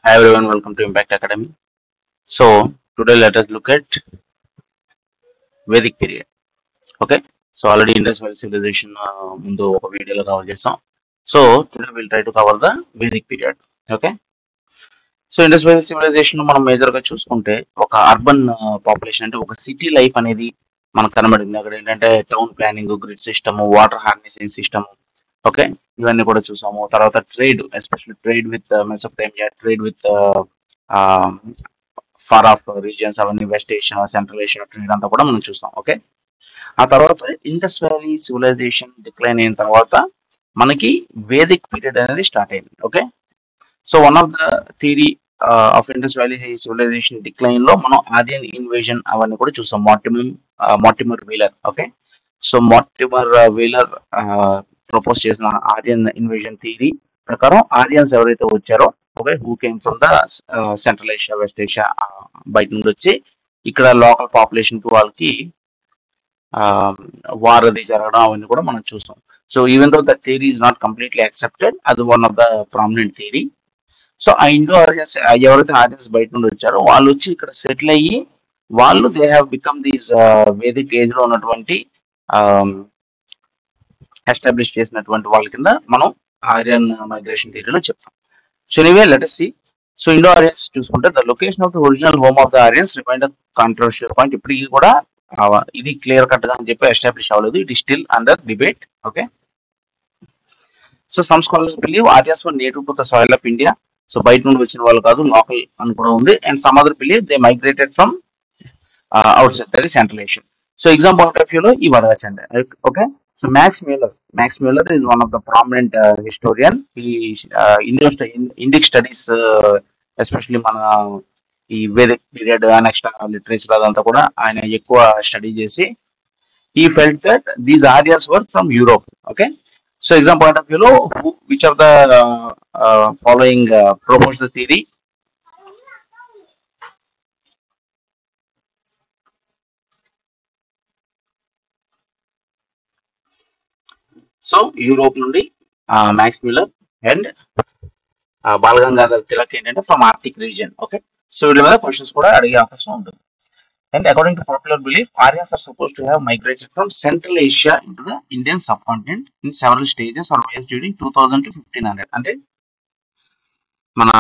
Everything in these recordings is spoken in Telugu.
Hi everyone, welcome to Impact Academy. So today let us look at Vedic period. Okay. So already Indus Valley civilization ముందు ఒక వీడియోలో కవర్ చేసాం. So today we'll try to cover the Vedic period. Okay. So Indus Valley civilisation మనం మేజర్ గా చూసుకుంటే ఒక అర్బన్ పాపులేషన్ అంటే ఒక సిటీ లైఫ్ అనేది మనకు కనబడింది. అక్కడ ఏంటంటే town planning, grid system, water harnessing system, okay, ఇవన్నీ కూడా చూసాము. తర్వాత trade, especially trade with Mesopotamia, trade with far off regions, అవన్నీ west Asia, central Asia trade అంతా కూడా మనం చూసాం. ఓకే. ఆ తర్వాత ఇండస్ వ్యాలీ సివిలైజేషన్ డిక్లైన్ అయిన తర్వాత మనకి వేదిక్ పీరియడ్ అనేది స్టార్ట్ అయింది. Okay. So one of the theory of Indus Valley civilisation decline లో మనం ఆర్యన్ ఇన్వేజన్ అవన్నీ కూడా చూసాం. Mortimer Wheeler. Okay. So Mortimer Wheeler propose చేసిన ఆర్యన్ ఇన్వేజన్ థియరీ ప్రకారం ఆర్యన్స్ ఎవరైతే వచ్చారో, okay, who came from the central Asia, west Asia, బయట నుండి వచ్చి ఇక్కడ లోకల్ పాపులేషన్ కి వాళ్ళకి వార్ అది జరగడం అవన్నీ కూడా మనం చూసాం. So even though the theory is not completely accepted, అది one of the prominent theory. So ఆ ఇండో ఆరియన్స్ ఎవరైతే ఆరియన్స్ బయట నుండి వచ్చారో వాళ్ళు వచ్చి ఇక్కడ సెటిల్ అయ్యి వాళ్ళు they have become these Vedic age లో ఉన్నటువంటి ఎస్టాబ్లిష్ చేసినటువంటి వాళ్ళ కింద మనం ఆర్యన్ మైగ్రేషన్ థియరీలో చెప్తాం. So anyway let us see. So Indo Aryans చూసుకుంటే the location of the original home of the Aryans remained controversial point. ఇప్పటికీ కూడా ఇది క్లియర్ కట్ గా అని చెప్పి ఎస్టాబ్లిష్ అవ్వలేదు. It is still under debate. Okay. So some scholars believe Aryans were native to the soil of India. So బయట నుండి వచ్చిన వాళ్ళు కాదు, లోకల్ అని కూడా ఉంది. And some other believe they migrated from outside, that is central Asia. So exam point of వ్యూలో ఈ వడగచ్చండి. Okay. So Max Muller is one of the prominent historian. He Indic studies, especially మన ఈ వేదిక్ పీరియడ్ నెక్స్ట్ లిటరేచర్ అదంతా కూడా ఆయన ఎక్కువ స్టడీ చేసి he felt that these Aryas were from Europe. Okay. So exam point of view lo which of the following promotes the theory? So Europe నుండి మ్యాక్స్ మ్యూలర్ అండ్ బాలగంగాధర్ తిలక్ ఏంటంటే from Arctic region. Okay. So వీళ్ళ మీద క్వశ్చన్స్ కూడా అడిగే అవకాశం ఉంటుంది. And according to popular belief, Aryans are supposed to have migrated from Central Asia into the Indian subcontinent in several stages or waves during 2000 to 1500. అంటే మన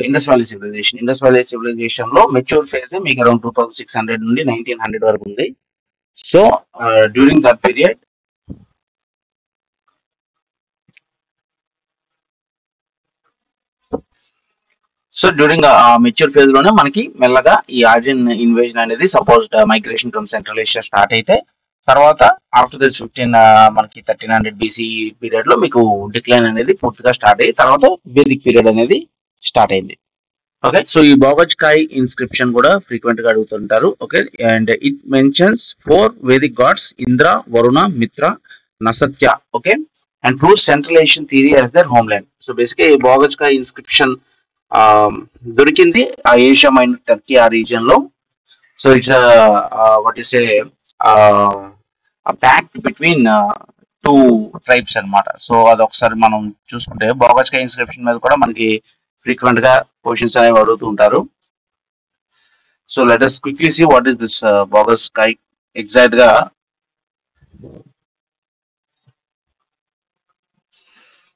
ఇండస్ వ్యాలీ సివిలైజేషన్ లో మెచ్యూర్ ఫేజ్ మీకు అరౌండ్ 2600 నుండి 1900 వరకు ఉంది. So during that period during mature phase లోనే మనకి మెల్లగా ఈ ఆర్యన్ ఇన్వేజన్ అనేది supposed migration from central Asia start అయితే తర్వాత ఆఫ్టర్ దిస్ 15 మనకి 1300 బీసీ పీరియడ్ లో మీకు డిక్లైన్ అనేది పూర్తిగా స్టార్ట్ అయ్యి తర్వాత వేదిక్ పీరియడ్ అనేది స్టార్ట్ అయింది. ఓకే. సో ఈ బాగజ్కాయ్ ఇన్స్క్రిప్షన్ కూడా ఫ్రీక్వెంట్ గా అడుగుతుంటారు. Okay. And it mentions 4 Vedic gods Indra, Varuna, Mitra, Nasatya. Okay. And proves central Asian theory as their homeland. So బేసిక్గా ఈ బాగజ్కాయ్ ఇన్స్క్రిప్షన్ దొరికింది ఆ ఏషియా మైనర్ టర్కీ ఆ రీజియన్ లో. So it's what is a pact between 2 tribes అనమాట. సో అది ఒకసారి మనం చూసుకుంటే బాగజ్కాయ్ ఇన్స్క్రిప్షన్ మీద కూడా మనకి ఫ్రీక్వెంట్ గా క్వశ్చన్స్ అనేవి అడుగుతూ ఉంటారు. So let us quickly see what is this Boghazkai exact గా.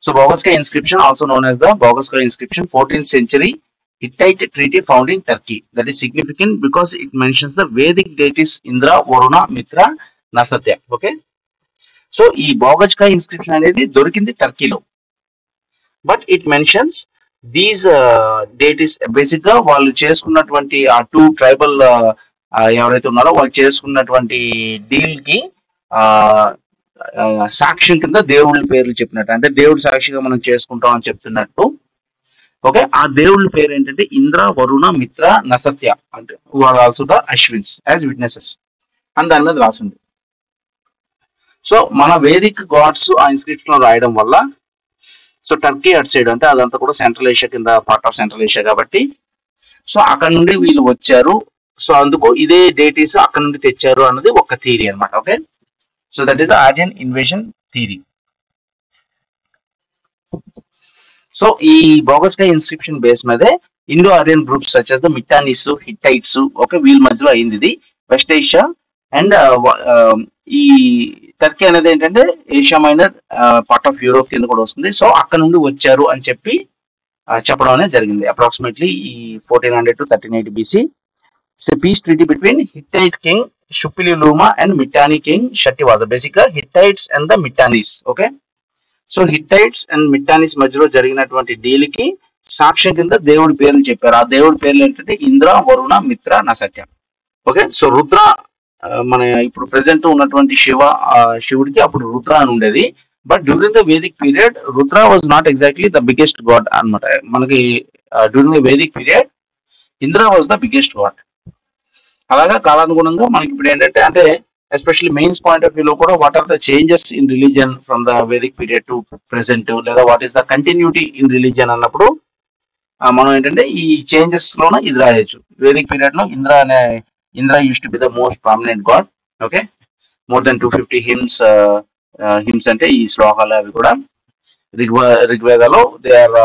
So Boghazkai inscription, also known as the Boghazkai inscription, 14th century Hittite treaty found in Turkey. That is significant because it mentions the Vedic deities Indra, Varuna, Mitra, Nasatya. Okay. So ఈ Boghazkai inscription అనేది దొరికింది టర్కీలో, but it mentions these deities. Basic గా వాళ్ళు చేసుకున్నటువంటి ఆ 2 ట్రైబల్ ఎవరైతే ఉన్నారో వాళ్ళు చేసుకున్నటువంటి డీల్ కి సాక్ష్యం కింద దేవుళ్ళ పేర్లు చెప్పినట్టు, అంటే దేవుడు సాక్షిగా మనం చేసుకుంటాం అని చెప్తున్నట్టు. ఓకే. ఆ దేవుళ్ళ పేరు ఏంటంటే ఇంద్ర, వరుణ, మిత్ర, నసత్య, అంటే also the Ashwins as witnesses అని దాని మీద రాసింది. సో మన వేదిక్ గాడ్స్ ఆ ఇన్స్క్రిప్షన్ లో రాయడం వల్ల సో టర్కీ అట్ సైడ్ అంటే అదంతా కూడా సెంట్రల్ ఏషియా కింద పార్ట్ ఆఫ్ సెంట్రల్ ఏషియా కాబట్టి సో అక్కడ నుండి వీళ్ళు వచ్చారు. సో అందుకు ఇదే డేటీస్ అక్కడ నుండి తెచ్చారు అన్నది ఒక థియరీ అనమాట. Okay. So that is the Aryan invasion theory. So ఈ బోగస్కాయ్ ఇన్స్క్రిప్షన్ బేస్ మీదే Indo Aryan groups such as the Mitannis, Hittites, okay, వీళ్ళ మధ్యలో అయింది ఇది. వెస్ట్ ఏషియా అండ్ ఈ టర్కీ అనేది ఏంటంటే Asia Minor part of Europe కింద కూడా వస్తుంది. సో అక్కడ నుండి వచ్చారు అని చెప్పి చెప్పడం అనేది జరిగింది. అప్రాక్సిమేట్లీ ఈ 1400 to 1380 BC. It's a peace treaty between Hittite king Shupililuma and Mitanni king Shattivaza. Basically, Hittites and the Mitannis. Okay. So Hittites and Mitannis మధ్యలో జరిగినటువంటి డీల్ కి సాక్ష్యం కింద దేవుడి పేర్లు చెప్పారు. ఆ దేవుడి పేర్లు ఏంటంటే ఇంద్ర, వరుణ, మిత్ర, నసత్య. ఓకే. సో రుద్ర మన ఇప్పుడు ప్రెసెంట్ ఉన్నటువంటి శివుడికి అప్పుడు రుద్ర అని ఉండేది. But during the Vedic period Rudra was not exactly the biggest God అనమాట. మనకి during the Vedic period Indra was the biggest God. అలాగా కాలానుగుణంగా మనకి ఇప్పుడు ఏంటంటే అంటే ఎస్పెషల్లీ మెయిన్స్ పాయింట్ ఆఫ్ వ్యూలో కూడా what are the changes in religion from the Vedic period to present, లేదా what is the continuity in religion అన్నప్పుడు మనం ఏంటంటే ఈ చేంజెస్ లోన ఇది రాయొచ్చు. వేదిక్ పీరియడ్ లో Indra used to be the most prominent god. Okay. More than 250 hymns. Hymns అంటే ఈ శ్లోకాలు అవి కూడా ఋగ్వేదాలో దే ఆర్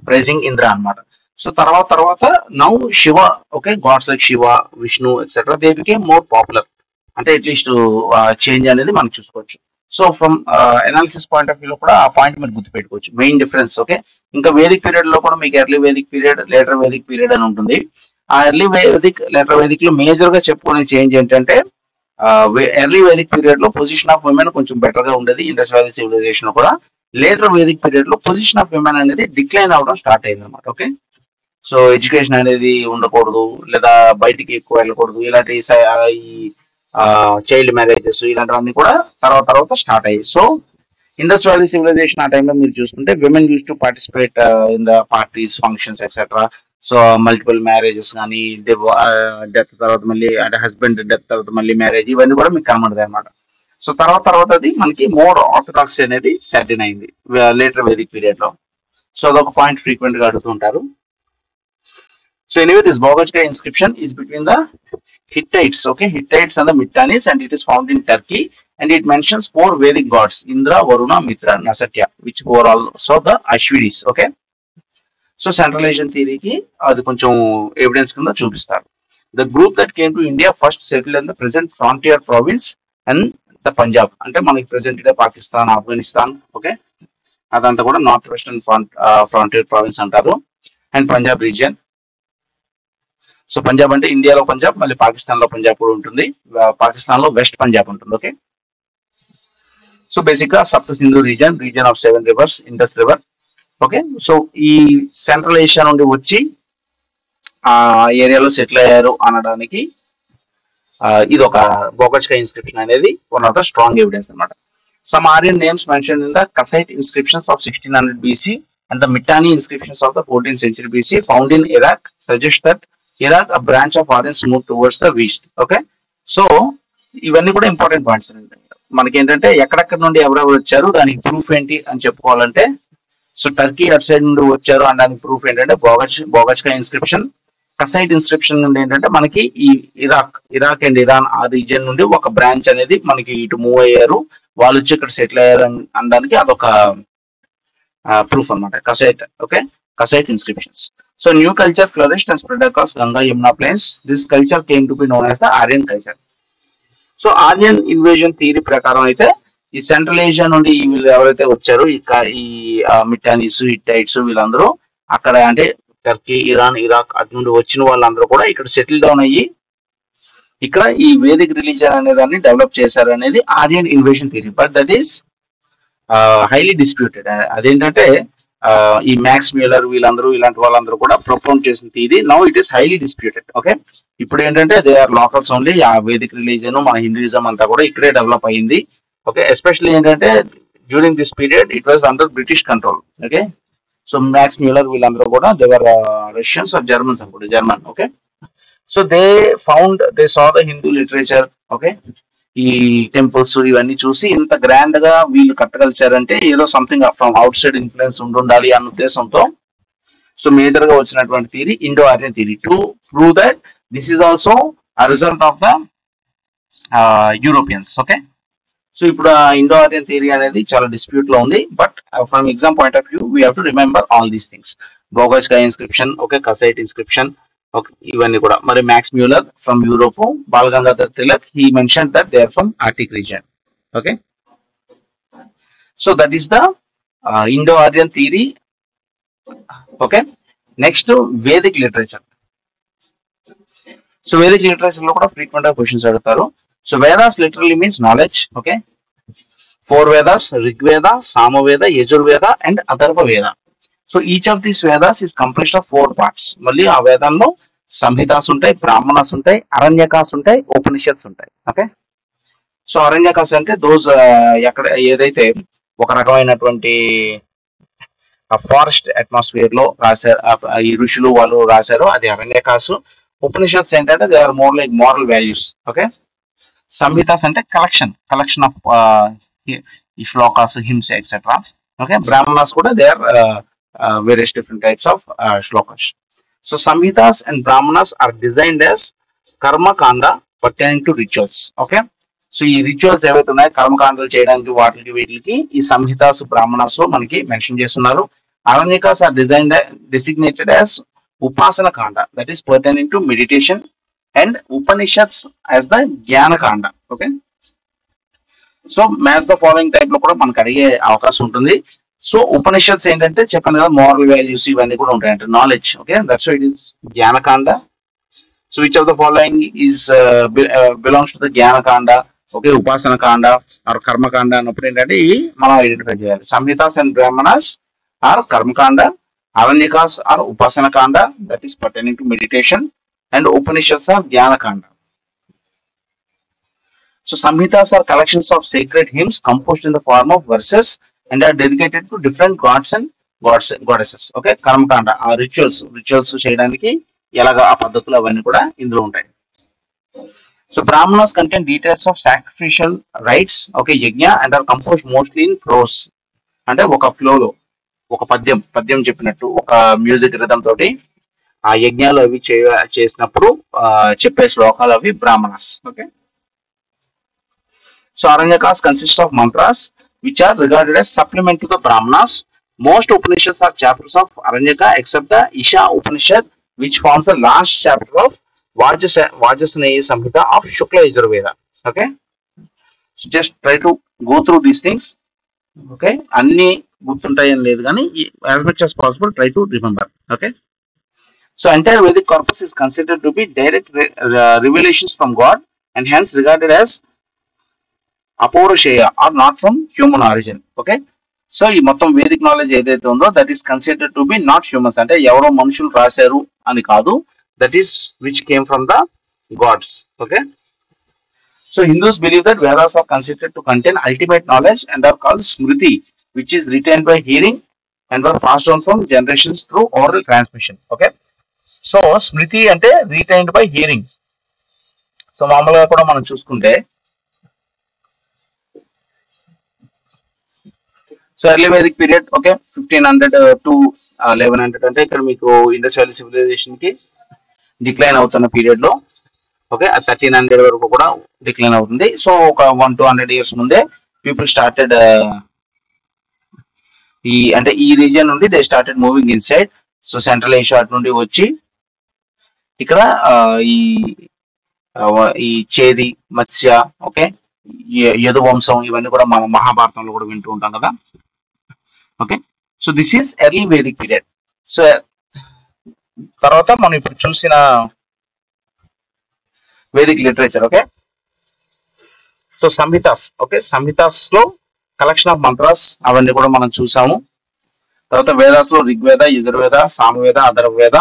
ప్రైజింగ్ ఇంద్ర అన్నమాట. సో తర్వాత now Shiva, okay, gods like Shiva, Vishnu etcetera they became more popular. అంటే అట్లీస్ట్ చేంజ్ అనేది మనం చూసుకోవచ్చు. So from analysis point of వ్యూలో కూడా ఆ పాయింట్ మీరు గుర్తుపెట్టుకోవచ్చు, మెయిన్ డిఫరెన్స్. ఓకే. ఇంకా వేదిక్ పీరియడ్ లో కూడా మీకు early Vedic period, later Vedic period అని ఉంటుంది. ఆ ఎర్లీ వేదిక్, లేటర్ వేదిక్ లో మేజర్ గా చెప్పుకునే చేంజ్ ఏంటంటే ఎర్లీ వేదిక్ పీరియడ్ లో పొజిషన్ ఆఫ్ విమెన్ కొంచెం బెటర్ గా ఉండేది ఇండస్ వ్యాలీ సివిలైజేషన్ లో కూడా. లేటర్ వేదిక్ పీరియడ్ లో పొజిషన్ ఆఫ్ విమెన్ అనేది డిక్లైన్ అవడం స్టార్ట్ అయింది అనమాట. ఓకే. సో ఎడ్యుకేషన్ అనేది ఉండకూడదు, లేదా బయటికి ఎక్కువ వెళ్ళకూడదు, ఇలాంటి ఈ చైల్డ్ మ్యారేజెస్ ఇలాంటివన్నీ కూడా తర్వాత స్టార్ట్ అయ్యాయి. సో ఇండస్ వ్యాలీ సివిలైజేషన్ ఆ టైంలో మీరు చూసుకుంటే women use to participate in the parties, functions etcetera. So multiple marriages కానీ, డెత్ తర్వాత మళ్ళీ అంటే హస్బెండ్ డెత్ తర్వాత మళ్ళీ మ్యారేజ్, ఇవన్నీ కూడా మీకు కనబడతాయి అనమాట. సో తర్వాత అది మనకి మోర్ ఆర్థడాక్స్ అనేది సెటిల్ అయింది లేటర్ వేదిక్ పీరియడ్ లో. సో అదొక పాయింట్ ఫ్రీక్వెంట్ గా అడుగుతుంటారు. So anyway, this Boghazkai inscription is between the Hittites, okay, Hittites and the Mitannis, and it is found in Turkey, and it mentions 4 Vedic gods: Indra, Varuna, Mitra, Nasatya, which were also the Ashwinis, okay. So Central Asian theory ki adi koncham evidence kinda chupistaru. The group that came to India first settled in the present frontier province and the Punjab, ante manaki present ide Pakistan, Afghanistan, okay, adantha kuda north western frontier province antaru, and Punjab region. So Punjab అంటే ఇండియాలో పంజాబ్, మళ్ళీ పాకిస్తాన్ లో పంజాబ్ కూడా ఉంటుంది. పాకిస్తాన్ లో వెస్ట్ పంజాబ్ ఉంటుంది. ఓకే. సో బేసిక్ గా Sapta Sindhu region of 7 rivers, Indus river. Okay. So ఈ సెంట్రల్ ఏషియా నుండి వచ్చి ఆ ఏరియాలో సెటిల్ అయ్యారు అనడానికి ఇది ఒక బోఘజ్కాయ్ ఇన్స్క్రిప్షన్ అనేది one of the strong evidence అనమాట. Some Aryan names mention in the Kassite inscriptions of 1600 BC and the Mitanni inscriptions of the 14th century BC found in Iraq suggest that Iraq, a branch of Aryans, moved towards the west. Okay. So ఇవన్నీ కూడా ఇంపార్టెంట్ పాయింట్స్ అండి. మనకి ఏంటంటే ఎక్కడెక్కడ నుండి ఎవరెవరు వచ్చారు దానికి ప్రూఫ్ ఏంటి అని చెప్పుకోవాలంటే, సో టర్కీ అటు సైడ్ నుండి వచ్చారు అనడానికి ప్రూఫ్ ఏంటంటే బోఘజ్కాయ్ ఇన్స్క్రిప్షన్. కసైట్ ఇన్స్క్రిప్షన్ నుండి ఏంటంటే మనకి ఈ ఇరాక్ అండ్ ఇరాన్ ఆ రీజియన్ నుండి ఒక బ్రాంచ్ అనేది మనకి ఇటు మూవ్ అయ్యారు, వాళ్ళు వచ్చి ఇక్కడ సెటిల్ అయ్యారు అనడానికి అదొక ప్రూఫ్ అనమాట, కసైట్. Okay. Kassite inscriptions. So new culture flourished and spread across Ganga Yamuna plains. This culture came to be known as the Aryan culture. So Aryan invasion theory ప్రకారం అయితే ఈ సెంట్రల్ ఏషియా నుండి వీళ్ళు ఎవరైతే వచ్చారో ఈ మిటానీస్, హిట్టైట్స్ వీళ్ళందరూ అక్కడ అంటే టర్కీ, ఇరాన్, ఇరాక్ అటు నుండి వచ్చిన వాళ్ళందరూ కూడా ఇక్కడ సెటిల్ డౌన్ అయ్యి ఇక్కడ ఈ వేదిక్ రిలీజియన్ అనే దాన్ని డెవలప్ చేశారు అనేది Aryan invasion theory. But that is highly disputed. అదేంటంటే ఈ మ్యాక్స్ మ్యూలర్ వీళ్ళందరూ ఇలాంటి వాళ్ళందరూ కూడా ప్రొపోజ్ చేసిన theory now it is highly disputed. Okay. ఇప్పుడు ఏంటంటే దే ఆర్ లోకల్స్ ఓన్లీ. ఆ వేదిక్ రిలీజియన్ మన హిందూయిజం అంతా కూడా ఇక్కడే డెవలప్ అయ్యింది. ఓకే. ఎస్పెషల్లీ ఏంటంటే during this period it was under British control. Okay. So Max Muller వీళ్ళందరూ కూడా they were Russians or Germans అనుకుంటే, German. Okay. So they saw the Hindu literature. Okay. ఈ టెంపుల్స్ ఇవన్నీ చూసి ఇంత గ్రాండ్ గా వీళ్ళు కట్టగలిసారంటే ఏదో something from out side influence ఉండాలి అన్న ఉద్దేశంతో సో మేజర్ గా వచ్చినటువంటి theory Indo Aryan theory to prove that this is also a result of the Europeans. Okay. So ఇప్పుడు ఆ ఇండో ఆర్యన్ థియరీ అనేది చాలా డిస్ప్యూట్ లో ఉంది. But from exam point of view we have to remember all these things. బోగస్గా inscription, okay, Kassite inscription, okay, ఇవన్నీ కూడా. మరి Max Muller from Europe, Balagangadhar Tilak, he mention that they are from Arctic region. Okay, so that is the Indo Aryan theory. Okay, next Vedic literature. So Vedic literature లో కూడా ఫ్రీక్వెంట్ గా క్వశ్చన్స్ అడుగుతారు. So Vedas literally means knowledge. Okay, 4 Vedas: Rig Veda, Samaveda, Yajurveda, and Atharva Veda. So each of these Vedas is comprised of 4 parts. మళ్ళీ ఆ వేదాల్లో సంహితాస్ ఉంటాయి, బ్రాహ్మణాస్ ఉంటాయి, అరణ్యకాస్ ఉంటాయి, ఉపనిషత్స్ ఉంటాయి. ఓకే, సో అరణ్యకాస్ అంటే దోస్ ఎక్కడ ఏదైతే ఒక రకమైనటువంటి ఫారెస్ట్ అట్మాస్ఫియర్ లో రాశారు ఈ ఋషులు వాళ్ళు రాశారో అది అరణ్యకాసు. ఉపనిషత్స్ ఏంటంటే they are more like moral values. Okay, Samhitas అంటే కలెక్షన్ ఆఫ్ ఈ shlokas, hymns, etcetera. Okay, Brahmanas కూడా they are various different types of shlokas. So Samhitas and Brahmanas are designed as karmakanda pertaining to rituals. Okay, so ఈ రిచువల్స్ ఏవైతే ఉన్నాయో కర్మకాండలు చేయడానికి వాటికి వీటికి ఈ సంహితాస్, బ్రాహ్మణాస్ లో మనకి మెన్షన్ చేస్తున్నారు. అరణ్యకాస్ ఆర్ designated as ఉపాసన kanda, that is pertaining to meditation, and Upanishads as the జ్ఞాన కాండ. Okay, so match the following type లో కూడా మనకు అడిగే అవకాశం ఉంటుంది. సో ఉపనిషత్స్ ఏంటంటే చెప్పాను కదా, మోరల్ వాల్యూస్ ఇవన్నీ కూడా ఉంటాయంటే knowledge. Okay, that's why it is jnanakanda. So which of the following is belongs to the jnanakanda? Okay, upasana kanda are కర్మకాండ అన్నప్పుడు ఏంటంటే ఈ మనం ఐడెంటిఫై చేయాలి. సంహితాస్ అండ్ బ్రాహ్మణాస్ ఆర్ కర్మకాండ, Aranyakas are upasana kanda, that is pertaining to meditation, and Upanishads are jnanakanda. So Samhitas are collections of sacred hymns composed in the form of verses and are dedicated to different gods and goddesses. Okay, కర్మకాండ ఆ రిచువల్స్ చేయడానికి ఎలాగా ఆ పద్ధతులు అవన్నీ కూడా ఇందులో ఉంటాయి. So Brahmanas contain details of sacrificial rites, okay, yajna, and are composed mostly in prose. అంటే ఒక ఫ్లోలో ఒక పద్యం చెప్పినట్టు ఒక మ్యూజిక్ రిథం తోటి ఆ యజ్ఞాలు అవి చేసినప్పుడు చెప్పే శ్లోకాలు అవి Brahmanas. Okay, so Aranyakas consist of mantras which are regarded as supplement to the Brahmanas. Most Upanishads are chapters of Aranyaka except the Isha Upanishad, which forms the last chapter of Vajrasaneyi Samhita of Shukla Yajurveda. Okay, so just try to go through these things. Okay, అన్ని గుర్తుంటాయని లేదు కానీ as much as possible try to remember. Okay, so entire Vedic corpus is considered to be direct revelations from God and hence regarded as అపౌరుషేయ are not from human origin. Okay, so ఈ మొత్తం వేదిక్ నాలెడ్జ్ ఏదైతే ఉందో that is considered to be not humans, అంటే ఎవరో మనుషులు రాశారు అని కాదు, that is which came from the gods. Okay, so Hindus believe that Vedas are considered to contain ultimate knowledge and are called Smriti, which is retained by hearing and are passed on from generations through oral transmission. Okay, so స్మృతి అంటే రిటైన్డ్ బై హియరింగ్. సో మామూలుగా కూడా మనం చూసుకుంటే so early Vedic period, okay, 1500 to 1100 అంటే ఇక్కడ మీకు ఇండస్ వ్యాలీ సివిలైజేషన్ కి డిక్లైన్ అవుతున్న పీరియడ్ లో, ఓకే, 1300 వరకు కూడా డిక్లైన్ అవుతుంది. సో ఒక 100-200 years ముందే పీపుల్ స్టార్టెడ్ ఈ రీజియన్ నుండి they started moving in side. So central Asia నుండి వచ్చి ఇక్కడ ఈ చేది, మత్స్య, ఓకే, యదు వంశం ఇవన్నీ కూడా మనం మహాభారతంలో కూడా వింటూ ఉంటాం కదా. Okay, so this is early Vedic period. So తర్వాత మనం ఇప్పుడు చూసిన Vedic literature. Okay, so Samhitas, okay, Samhitas లో కలెక్షన్ ఆఫ్ మంత్రాస్ అవన్నీ కూడా మనం చూసాము. తర్వాత వేదాస్ లో ఋగ్వేద, యజుర్వేద, సామవేద, అథర్వవేద.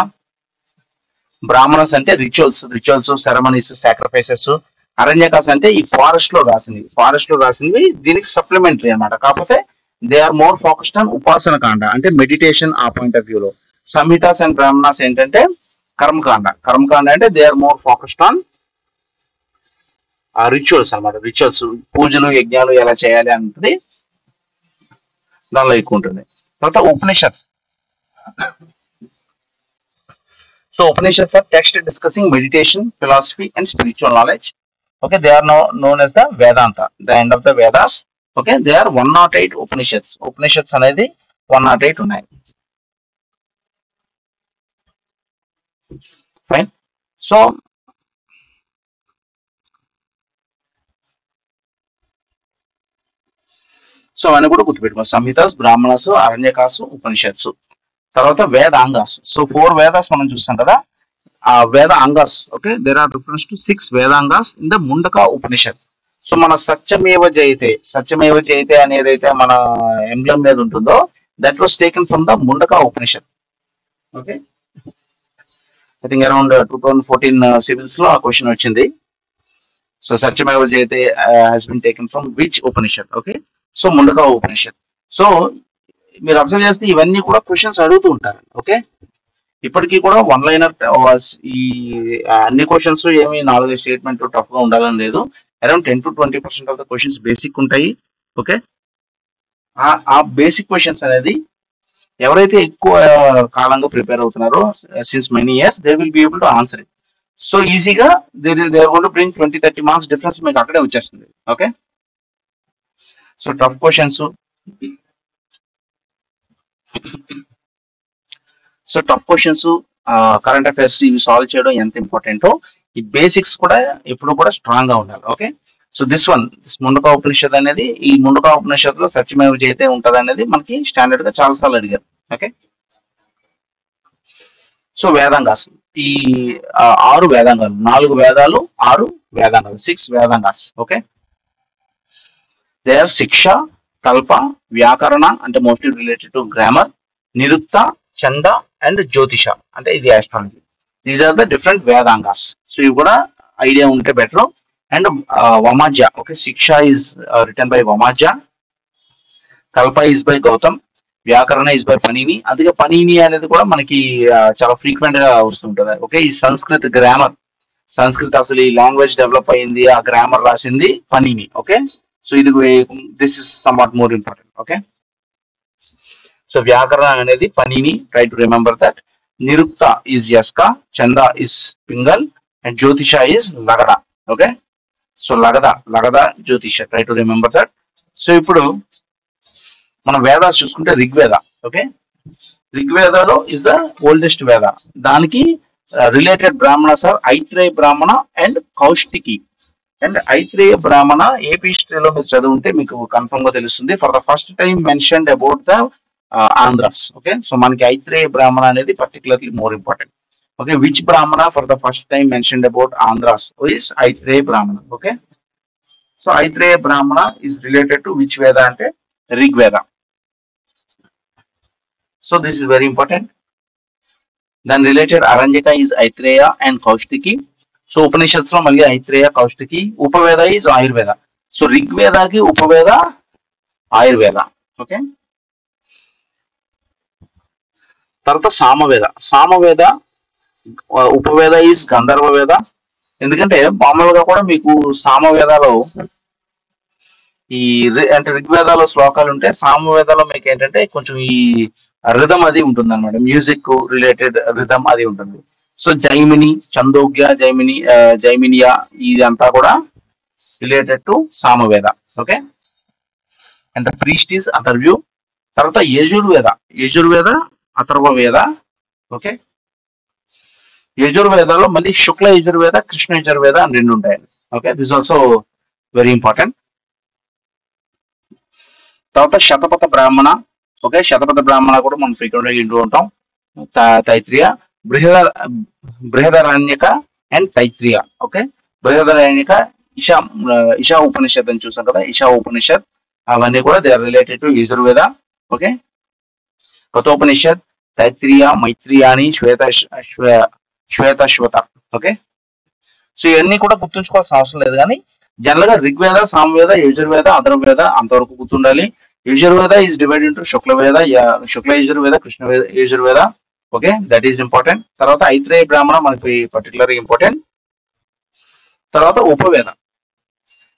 బ్రాహ్మణస్ అంటే రిచువల్స్, సెరమనీస్, సాక్రిఫైసెస్. అరణ్యకాస్ అంటే ఈ ఫారెస్ట్ లో రాసినవి దీనికి సప్లిమెంటరీ అన్నమాట. కాకపోతే they are more focused on upasana kanda అంటే మెడిటేషన్ ఆ పాయింట్ ఆఫ్ వ్యూలో. సంహితాస్ అండ్ బ్రాహ్మణాస్ ఏంటంటే కర్మకాండ అంటే they are more focused on rituals అన్నమాట. రిచువల్స్, పూజలు, యజ్ఞాలు ఎలా చేయాలి అన్నది దానిలో ఎక్కువ ఉంటుంది. తర్వాత Upanishads. So Upanishads are text discussing meditation, philosophy and spiritual knowledge. Okay, they are known as the Vedanta, the end of the Vedas. Okay, they are 108 Upanishads. Upanishads అనేది 108 ఉన్నాయి. Fine. So అవన్నీ కూడా గుర్తుపెట్టుకో. సంహితాస్, బ్రాహ్మణస్, అరణ్యకాసు, ఉపనిషత్స్. తర్వాత వేదాంగాస్. సో 4 వేదాస్ మనం చూస్తాం కదా, ఆ Veda angas. Okay, there are reference to 6 Vedangas in the Mundaka Upanishad. So మన సత్యమేవ జయతే అనేది అయితే మన ఎంబ్లమ్ మీద ఉంటుందో, that was taken from the Mundaka Upanishad. Okay, I think around 2014 civils లో ఆ క్వశ్చన్ వచ్చింది. So Satyameva Jayate has been taken from which Upanishad? Okay, so Mundaka Upanishad. So మీరు అబ్జర్వ్ చేస్తే ఇవన్నీ కూడా క్వశ్చన్స్ అడుగుతూ ఉంటారు. ఓకే, ఇప్పటికీ కూడా వన్ లైనర్ ఈ అన్ని క్వశ్చన్స్ ఏమి 4 స్టేట్మెంట్ టఫ్ గా ఉండాలని లేదు. Around 10 to 20% of the questions basic ఉంటాయి. ఓకే, ఆ బేసిక్ క్వశ్చన్స్ అనేది ఎవరైతే ఎక్కువ కాలంగా ప్రిపేర్ అవుతున్నారో since many years, they will be able to answer it. So ఈజీగా they are going to bring 20-30 marks difference మీకు అక్కడే వచ్చేస్తుంది. Okay, so tough questions, current affairs ఇవి సాల్వ్ చేయడం ఎంత ఇంపార్టెంటో, ఈ బేసిక్స్ కూడా ఎప్పుడు కూడా స్ట్రాంగ్ గా ఉండాలి. ఓకే, సో దిస్ ముండక ఉపనిషత్ అనేది, ఈ ముండక ఉపనిషత్తులో సత్యమేవ జయతే ఉంటది అనేది మనకి స్టాండర్డ్ గా చాలా సార్లు అడిగారు. ఓకే, సో వేదాంగాస్, ఈ 6 వేదాంగాలు, 4 వేదాలు 6 వేదాంగాలు, 6 Vedangas. Okay, they are Shiksha, Kalpa, Vyakarana అంటే mostly related to grammar, Nirukta, Chanda and Jyotisha అంటే ఇది astrology. These are the different Vedangas. So ఇవి కూడా ఐడియా ఉంటే better. And Vamajya. Okay, Shiksha is written by Vamajya, Kalpa is by Gautam, వ్యాకరణ ఈజ్ బై పనీని. అందుకే పనీని అనేది కూడా మనకి చాలా ఫ్రీక్వెంట్ గా వస్తుంటది. ఓకే, ఈ సంస్కృత్ గ్రామర్, సంస్కృత్ అసలు ఈ లాంగ్వేజ్ డెవలప్ అయింది, ఆ గ్రామర్ రాసింది పనీని. ఓకే, సో ఇది this is somewhat more important. Okay, so Vyakarana అనేది Panini, try to remember that. Nirukta is Yaska, Chanda is Pingal and Jyotisha is Lagadha. Okay, so Lagadha Jyotisha, try to remember that. So ఇప్పుడు మనం వేదాస్ చూసుకుంటే ఋగ్వేద. ఓకే, ఋగ్వేదలో ఇస్ ద ఓల్డెస్ట్ వేద. దానికి రిలేటెడ్ బ్రాహ్మణస్ ఆర్ ఐత్రేయ బ్రాహ్మణ అండ్ కౌష్టికి. అండ్ ఐత్రేయ బ్రాహ్మణ ఏపీ హిస్టరీలో మీరు చదువుంటే మీకు కన్ఫర్మ్ గా తెలుస్తుంది. For the first time mentioned about the Andhras. Okay, so మనకి ఐత్రేయ బ్రాహ్మణ అనేది particularly more important. Okay, which Brahmana for the first time mentioned about Andhras is Aitareya Brahmana. Okay, so Aitareya బ్రాహ్మణ is related to which Veda అంటే Rigveda. So this is very important. దాని related Aranyaka is Aitareya and Kaushitaki. So Upanishads లో మళ్ళీ ఐత్రేయ, కౌష్టికి. ఉపవేద ఈజ్ ఆయుర్వేద. సో ఋగ్వేదకి ఉపవేద ఆయుర్వేద. ఓకే, తర్వాత సామవేద ఉపవేద ఈజ్ గంధర్వ వేద. ఎందుకంటే మామూలుగా కూడా మీకు సామవేదాలో ఈ అంటే ఋగ్వేదాలో శ్లోకాలు ఉంటే, సామవేదాలో మీకు ఏంటంటే కొంచెం ఈ రిథం అది ఉంటుంది అనమాట, మ్యూజిక్ రిలేటెడ్ రిథం అది ఉంటుంది. సో జైమిని, చందోగ్య, జైమినియా ఇదంతా కూడా related to Samaveda. Okay, and the priest is Adhvaryu. తర్వాత యజుర్వేద అథర్వవేద. ఓకే, యజుర్వేదాలో మళ్ళీ శుక్ల యజుర్వేద, కృష్ణ యజుర్వేద అని 2 ఉంటాయండి. Okay, this also very important. తర్వాత శతపథ బ్రాహ్మణ. ఓకే, శతపథ బ్రాహ్మణ కూడా మనం ఫ్రీక్వెంట్ గా వింటూ ఉంటాం. తైత్రీయ, బృహదరణ్యక అండ్ తైత్రీయ. ఓకే, బృహదరణ్యక, ఇషా ఉపనిషత్ అని చూసాం కదా, ఇషా ఉపనిషత్ అవన్నీ కూడా they are related to Yajurveda. Okay, Kathopanishad, Taittiriya, Maitrayani, Shvetashvatara. Okay, so ఇవన్నీ కూడా గుర్తుంచుకోవాల్సిన అవసరం లేదు, కానీ జనరల్ గా ఋగ్వేద, సామవేద, యజుర్వేద, అథర్వవేద అంతవరకు గుర్తుండాలి. Yajurveda is divided into Shukla Yajurveda, Krishna Yajurveda. Okay, that is important. తర్వాత ఐత్రేయ బ్రాహ్మణ మనకి పర్టికులర్ ఇంపార్టెంట్. తర్వాత ఉపవేద,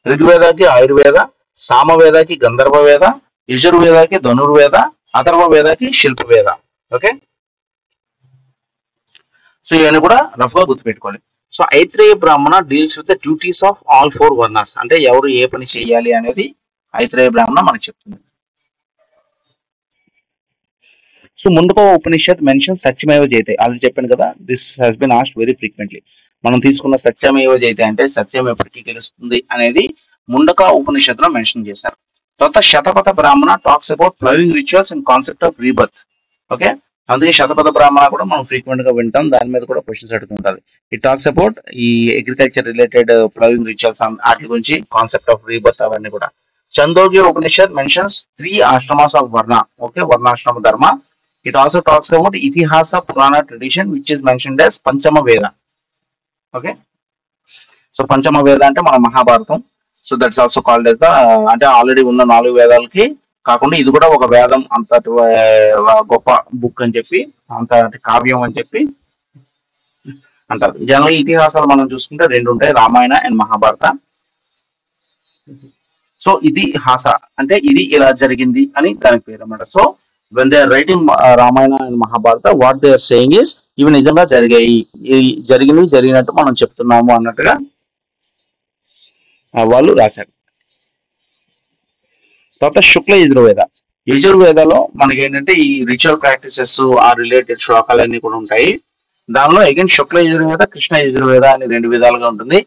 ఋగ్వేదకి ఆయుర్వేద, సామవేదకి గంధర్వ వేద, యజుర్వేదకి ధనుర్వేద, అథర్వవేదకి శిల్పవేద. ఓకే, సో ఇవన్నీ కూడా రఫ్ గా గుర్తుపెట్టుకోవాలి. So Aitareya Brahmana deals with the duties of all four varnas, అంటే ఎవరు ఏ పని చేయాలి అనేది ఐత్రేయ బ్రాహ్మణ మనకు చెప్తుంది. సో ముందుగా ఉపనిషత్ మెన్షన్ సత్యమేవ జయతే, అది చెప్పాను కదా, this has been asked very frequently. మనం తీసుకున్న సత్యమేవ జయతే అంటే సత్యం ఎప్పటికీ గెలుస్తుంది అనేది ముందుగా ఉపనిషత్తులో మెన్షన్ చేశారు. తర్వాత Shatapatha Brahmana talks about following rituals and concept of rebirth. Okay, అందుకే శతపథ బ్రాహ్మణ కూడా మనం ఫ్రీక్వెంట్ గా వింటాం, దాని మీద కూడా క్వశ్చన్స్ అడుగుతుంటారు. ఇట్ టాక్స్ అబౌట్ ఈ అగ్రికల్చర్ రిలేటెడ్ ఫ్లవింగ్ రిచువల్స్ వాటి గురించి, కాన్సెప్ట్ ఆఫ్ రీబర్త్ అవన్నీ కూడా. చందోగ్య ఉపనిషత్ మెన్షన్స్ 3 ఆశ్రమాస్ ఆఫ్ వర్ణ. ఓకే, వర్ణాశ్రమ ధర్మ. It also talks about Itihasa Purana tradition, which is mentioned as Panchama Veda. Okay, so Panchama Veda అంటే మన Mahabharatam. So that's also called as the అంటే ఆల్రెడీ ఉన్న 4 వేదాలకి కాకుండా ఇది కూడా ఒక వేదం, అంత గొప్ప బుక్ అని చెప్పి, అంత కావ్యం అని చెప్పి అంటారు. జనరల్ ఇతిహాసాలు మనం చూసుకుంటే 2 ఉంటాయి, రామాయణ అండ్ మహాభారత. సో ఇది హాస అంటే ఇది ఇలా జరిగింది అని దానికి పేరు అన్నమాట. So when they are writing Ramayana and Mahabharata, what they are saying is ఇవి నిజంగా జరిగాయి, జరిగినట్టు మనం చెప్తున్నాము అన్నట్టుగా వాళ్ళు రాశారు. తర్వాత శుక్ల యజుర్వేద. యజుర్వేదలో మనకి ఏంటంటే ఈ రిచువల్ ప్రాక్టీసెస్ ఆ రిలేటెడ్ శ్లోకాలన్నీ కూడా ఉంటాయి. దానిలో అగైన్ శుక్ల యజుర్వేద, కృష్ణ యజుర్వేద అని 2 విధాలుగా ఉంటుంది.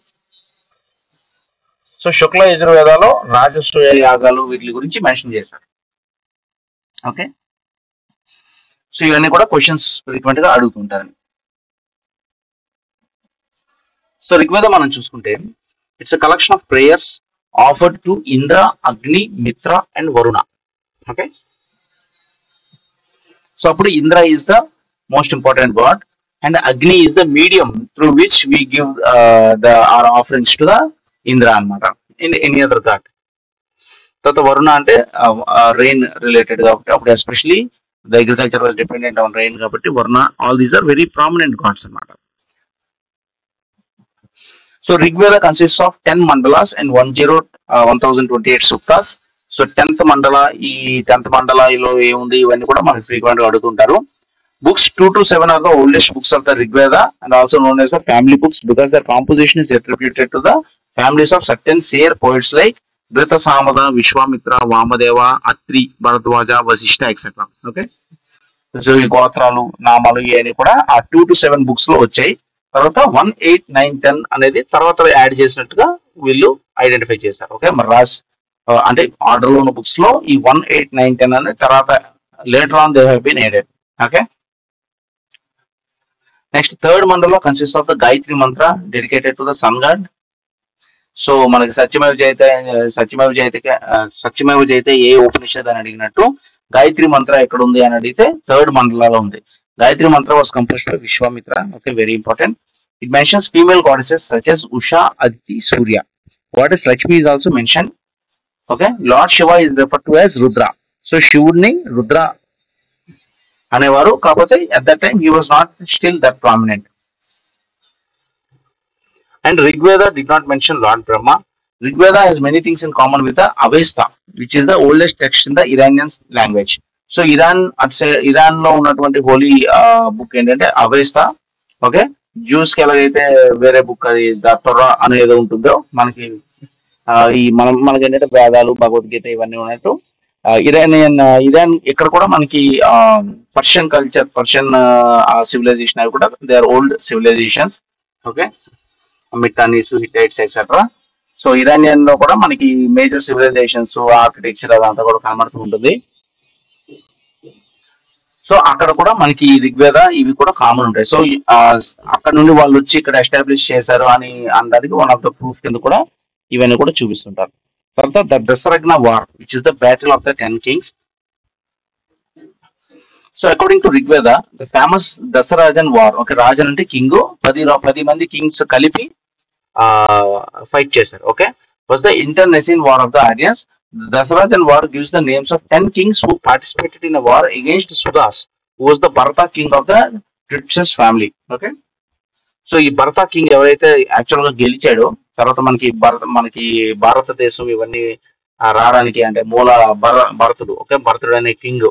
సో శుక్ల యజుర్వేదలో రాజసూయ యాగాలు వీటి గురించి మెన్షన్ చేశారు. ఓకే, సో ఇవన్నీ కూడా క్వశ్చన్స్ ఫ్రీక్వెంట్ గా అడుగుతుంటారు. సో ఋగ్వేద మనం చూసుకుంటే it's a collection of prayers offered to Indra, Agni, Mitra and Varuna. Okay, so అప్పుడు Indra is the most important god and Agni is the medium through which we give our offerings to the Indra అన్నమాట, ఇన్ ఎనీ అదర్ గాడ్. తర్వాత వరుణ అంటే రెయిన్ రిలేటెడ్ కాబట్టి, అప్పుడు especially the agriculture was dependent on rain kabatti varna, all these are very prominent gods anamata. So Rigveda consists of 10 mandalas and 1028 suktas. So 10th mandala, ee 10th mandala ilo emundi ivanni kuda manaku frequent ga aduguntaru. Books 2 to 7 are the oldest books of the Rigveda and also known as the family books because their composition is attributed to the families of certain seer poets like Drita Samada, Vishwamitra, Vamadeva, Atri, Bharadwaja, Vasishta, etc. Okay, so ఈ గోత్రాలు, నామాలు ఇవన్నీ కూడా ఆ 2 to 7 బుక్స్ లో వచ్చాయి. తర్వాత 1, 8, 9, 10 అనేది తర్వాత యాడ్ చేసినట్టుగా వీళ్ళు ఐడెంటిఫై చేశారు. ఓకే, మరి అంటే ఆర్డర్ లో ఉన్న బుక్స్ లో ఈ 1, 8, 9, 10 అనేది తర్వాత later on they have been added. Okay, next third మండలం consist of the Gayatri mantra dedicated to the sun god. So మనకి సత్యమేవ జయతే ఏ ఉపనిషత్ అని అడిగినట్టు గాయత్రి మంత్ర ఎక్కడ ఉంది అని అడిగితే థర్డ్ మండలాలో ఉంది. గాయత్రి మంత్ర was composed by Vishwamitra. Okay, very important. It mentions female goddesses such as Usha, Aditi, Surya. Goddess Lakshmi is also mentioned. Okay, lord Shiva is referred to as Rudra. So శివుడిని రుద్ర అనేవారు, కాకపోతే at that time he was not still that prominent. And Rigveda did not mention Lord Brahma. Rigveda has many things in common with the Avesta, which is the oldest text in the Iranian language. So Iran లో ఉన్నటువంటి హోలీ బుక్ ఏంటంటే అవెస్తా. ఓకే, జ్యూస్ కి ఎలాగైతే వేరే బుక్ అది తొర్రా అనేది ఉంటుందో మనకి మనకి ఏంటంటే వేదాలు, భగవద్గీత ఇవన్నీ ఉన్నట్టు ఇరాన్ ఇక్కడ కూడా మనకి పర్షియన్ కల్చర్, పర్షియన్ సివిలైజేషన్ అవి కూడా they are old civilizations. Okay, Mitannis, Hittites etcetera. So Iranian లో కూడా మనకి మేజర్ సివిలైజేషన్స్, ఆర్కిటెక్చర్ అదంతా కూడా కనబడుతూ ఉంటుంది. సో అక్కడ కూడా మనకి ఋగ్వేద ఇవి కూడా కామన్ ఉంటాయి. సో అక్కడ నుండి వాళ్ళు వచ్చి ఇక్కడ ఎస్టాబ్లిష్ చేశారు అని అనడానికి వన్ ఆఫ్ ద ప్రూఫ్ కింద కూడా ఇవన్నీ కూడా చూపిస్తుంటారు. తర్వాత the Dasharajna war which is the battle of the 10 kings. So according to Rigveda the famous Dasharajna war, ఒక రాజన్ అంటే కింగ్, 10 మంది కింగ్స్ కలిపి ఫైట్ చేశారు. Okay, was the international war of the ఆరియన్స్. Dasarajan war gives the names of 10 kings who participated in a war against Sudas, who was the Bharata king of the Tripsas family. Okay, so ఈ భరత కింగ్ ఎవరైతే యాక్చువల్ గా గెలిచాడో తర్వాత మనకి భారతదేశం ఇవన్నీ రావడానికి అంటే మూల భరతుడు. ఓకే, భరతుడు అనే కింగ్.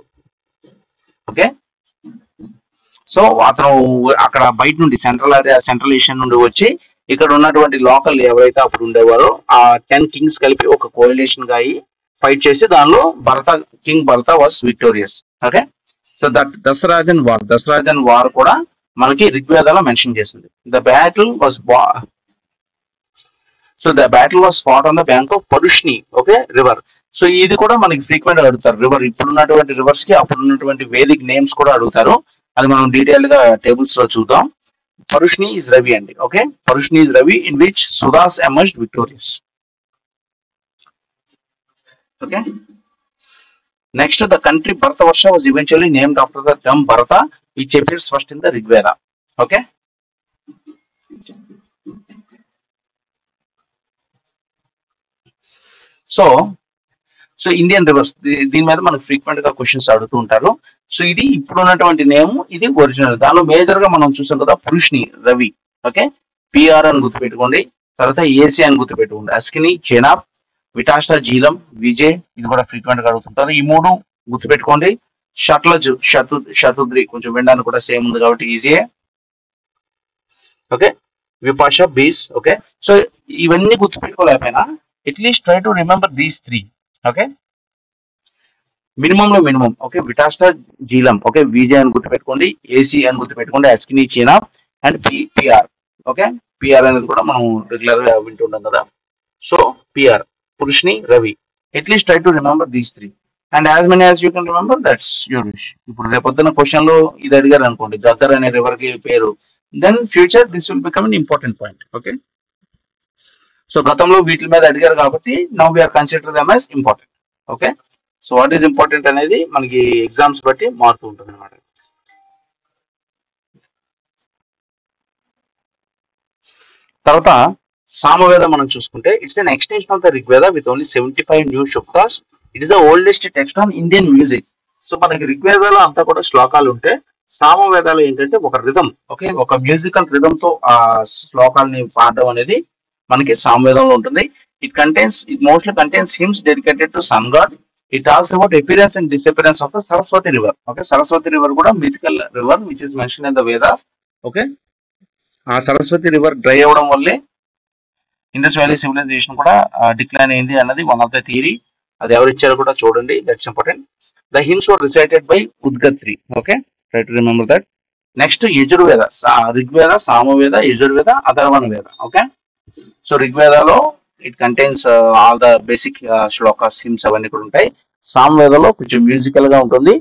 ఓకే, సో అతను అక్కడ బయట నుండి సెంట్రల్ ఏషియా నుండి వచ్చి ఇక్కడ ఉన్నటువంటి లోకల్ ఎవరైతే అప్పుడు ఉండేవారో ఆ 10 కింగ్స్ కలిపి ఒక కోalition గా అయ్యి ఫైట్ చేసి దానిలో king Bharata was victorious. Okay, so that Dasharajna war కూడా మనకి ఋగ్వేదాలో మెన్షన్ చేసింది. The battle was fought on the bank of Parushni, okay, river. So ఇది కూడా మనకి ఫ్రీక్వెంట్ గా అడుగుతారు. రివర్ ఇప్పుడున్నటువంటి రివర్స్ కి అప్పుడున్నటువంటి వేదిక్ నేమ్స్ కూడా అడుగుతారు. అది మనం డీటెయిల్ గా టేబుల్స్ లో చూద్దాం. పరుష్ని ఇస్ రవి అండి. Okay, Parushni is Ravi in which Sudas emerged victorious. Okay, next the country Bharatavarsha was eventually named after the term Bharata which appears first in the Rig Veda. Okay, so Indian reverse దీని మీద మనకు ఫ్రీక్వెంట్ గా క్వశ్చన్స్ అడుగుతూ ఉంటారు. సో ఇది ఇప్పుడు ఉన్నటువంటి నేమ్, ఇది ఒరిజినల్. దానిలో మేజర్ గా మనం చూసాం కదా పరుష్ని రవి. ఓకే, పిఆర్ అని గుర్తుపెట్టుకోండి. తర్వాత ఏసీ అని గుర్తుపెట్టుకోండి. అస్కిని, చేనాబ్, విటాష్ట, జీలం, విజయ్, ఇది కూడా ఫ్రీక్వెంట్ గా అడుగుతుంటారు. ఈ మూడు గుర్తుపెట్టుకోండి. షట్లజ్, శతుద్రి కొంచెం వినడానికి కూడా సేమ్ ఉంది కాబట్టి ఈజీయే. ఓకే, విపాష, బీస్. ఓకే, సో ఇవన్నీ గుర్తుపెట్టుకోలేకపోయినా at least try to remember these 3. Okay, minimum. Okay, Vitasta, Jhelum, okay, Vijay అని గుర్తుపెట్టుకోండి. ఏసీ అని గుర్తుపెట్టుకోండి. Asikni, Chenab and PR. Okay, PR అనేది కూడా మనం రెగ్యులర్ గా వింటుంటాం కదా. So PR, Parushni, Ravi. At least try to remember these 3 and as many as you can remember, that's your wish. ఇప్పుడు రేపొద్దున క్వశ్చన్ లో ఇది అడిగారు అనుకోండి, గద్దర్ అనే రివర్ కి పేరు, then future this will become an important point. Okay, so గతంలో వీటి మీద అడిగారు కాబట్టి now we are consider them as important. Okay, so what is important అనేది మనకి ఎగ్జామ్స్ బట్టి మారుతూ ఉంటుంది అనమాట. తర్వాత సామవేద మనం చూసుకుంటే it's an extension of the Rigveda with only 75 new suktas. It is the oldest text on Indian music. So మనకి ఋగ్వేదాలో అంతా కూడా శ్లోకాలు ఉంటే సామవేదాలు ఏంటంటే ఒక రిథం, ఓకే, ఒక మ్యూజికల్ రిథమ్ తో ఆ శ్లోకాలని పాడడం అనేది మనకి సామవేదంలో ఉంటుంది. It mostly contains hymns dedicated to sun god. It talks about appearance and disappearance of the Saraswati river. Okay, Saraswati river కూడా mythical river which is mention in the Vedas. Okay, ఆ సరస్వతి రివర్ డ్రై అవ్వడం వల్లే ఇండస్ వ్యాలీ సివిలైజేషన్ కూడా డిక్లైన్ అయింది అన్నది వన్ ఆఫ్ ద థియరీ. అది ఎవరు ఇచ్చారో కూడా చూడండి, that's important. The hymns were recited by Udgatri. Okay, try to remember that. Next Yajurveda, Rigveda, Samaveda, Yajurveda, Atharva Veda. Okay, so ఋగ్వేదలో it contains all the basic shlokas, hymns అవన్నీ కూడా ఉంటాయి. సామవేదలో కొంచెం మ్యూజికల్ గా ఉంటుంది.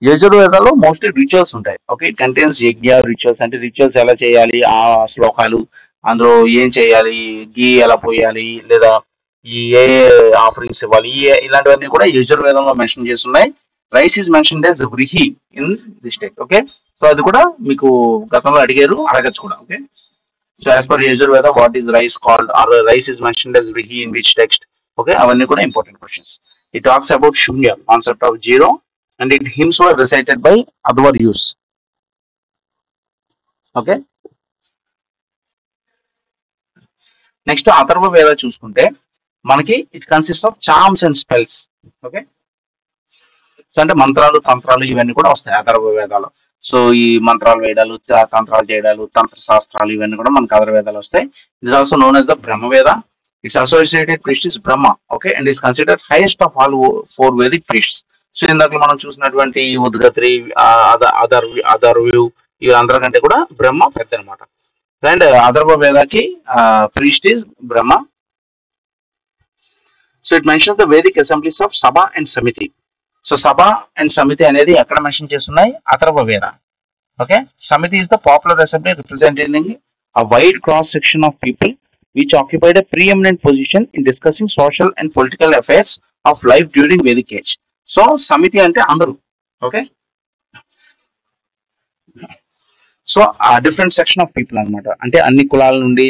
యజుర్వేదలో మోస్ట్లీ రిచువల్స్ ఉంటాయి. Okay, it contains yajna rituals, అంటే రిచువల్స్ ఎలా చేయాలి, ఆ శ్లోకాలు, అందులో ఏం చేయాలి, గీ ఎలా పోయాలి, లేదా ఈ ఏ ఆఫరింగ్స్ ఇవ్వాలి, ఇలాంటివన్నీ కూడా యజుర్వేదంలో మెన్షన్ చేస్తున్నాయి. Rice is mention as vrihi in this text. Okay, so అది కూడా మీకు గతంలో అడగచ్చు కూడా. Okay, so as per Yajurveda what is rice called or rice is mention as vrihi in which text. Okay, అవన్నీ కూడా important questions. It talks about shunya, concept of zero, and it hymns were recited by Adhvaryus. Okay, next Atharva Veda చూసుకుంటే మనకి it consist of charms and spells. Okay, so అంటే మంత్రాలు, తంత్రాలు ఇవన్నీ కూడా వస్తాయి అథర్వ వేదాలు. సో ఈ మంత్రాలు వేయడాలు, తంత్రాలు చేయడాలు, తంత్ర శాస్త్రాలు ఇవన్నీ కూడా మనకు అథర్వ వేదాలు వస్తాయి. It also known as the Brahmaveda. Its associated priest is Brahma. Okay, and is considered highest of all 4 Vedic priests. So ఇందాక మనం చూసినటువంటి ఉద్గత్రి, అథర్వ్యు వీళ్ళందరికంటే కూడా బ్రహ్మ పెద్ద అనమాట. అండ్ అథర్వ వేదకి priest is Brahma. So it mentions the Vedic assemblies of Sabha and Samiti. So Sabha and Samiti అనేది ఎక్కడ మెన్షన్ చేస్తున్నాయి, Atharva Veda. Okay, Samiti is the popular assembly representing a wide cross section of people which occupied a preeminent position in discussing social and political affairs of life during Vedic age. So samiti ante andaru. Okay, so ఆ డిఫరెంట్ సెక్షన్ ఆఫ్ పీపుల్ అనమాట, అంటే అన్ని కులాల నుండి,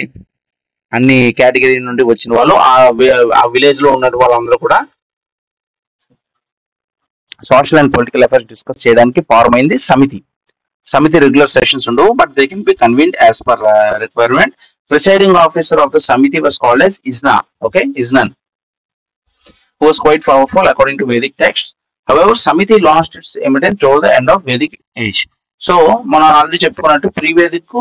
అన్ని కేటగిరీ నుండి వచ్చిన వాళ్ళు ఆ విలేజ్ లో ఉన్న వాళ్ళందరూ కూడా social and political affairs discuss చేయడానికి ఫార్మ్ అయింది సమితి. సమితి రెగ్యులర్ సెషన్స్ ఉండవు, but they can be convened as per requirement. Presiding officer of the Samiti was called as Izna. Okay, Iznan, who was quite powerful according to Vedic texts. However, Samiti lost its eminence toward the end of Vedic age. So మనం ఆల్రెడీ చెప్పుకున్నట్టు pre Vedic,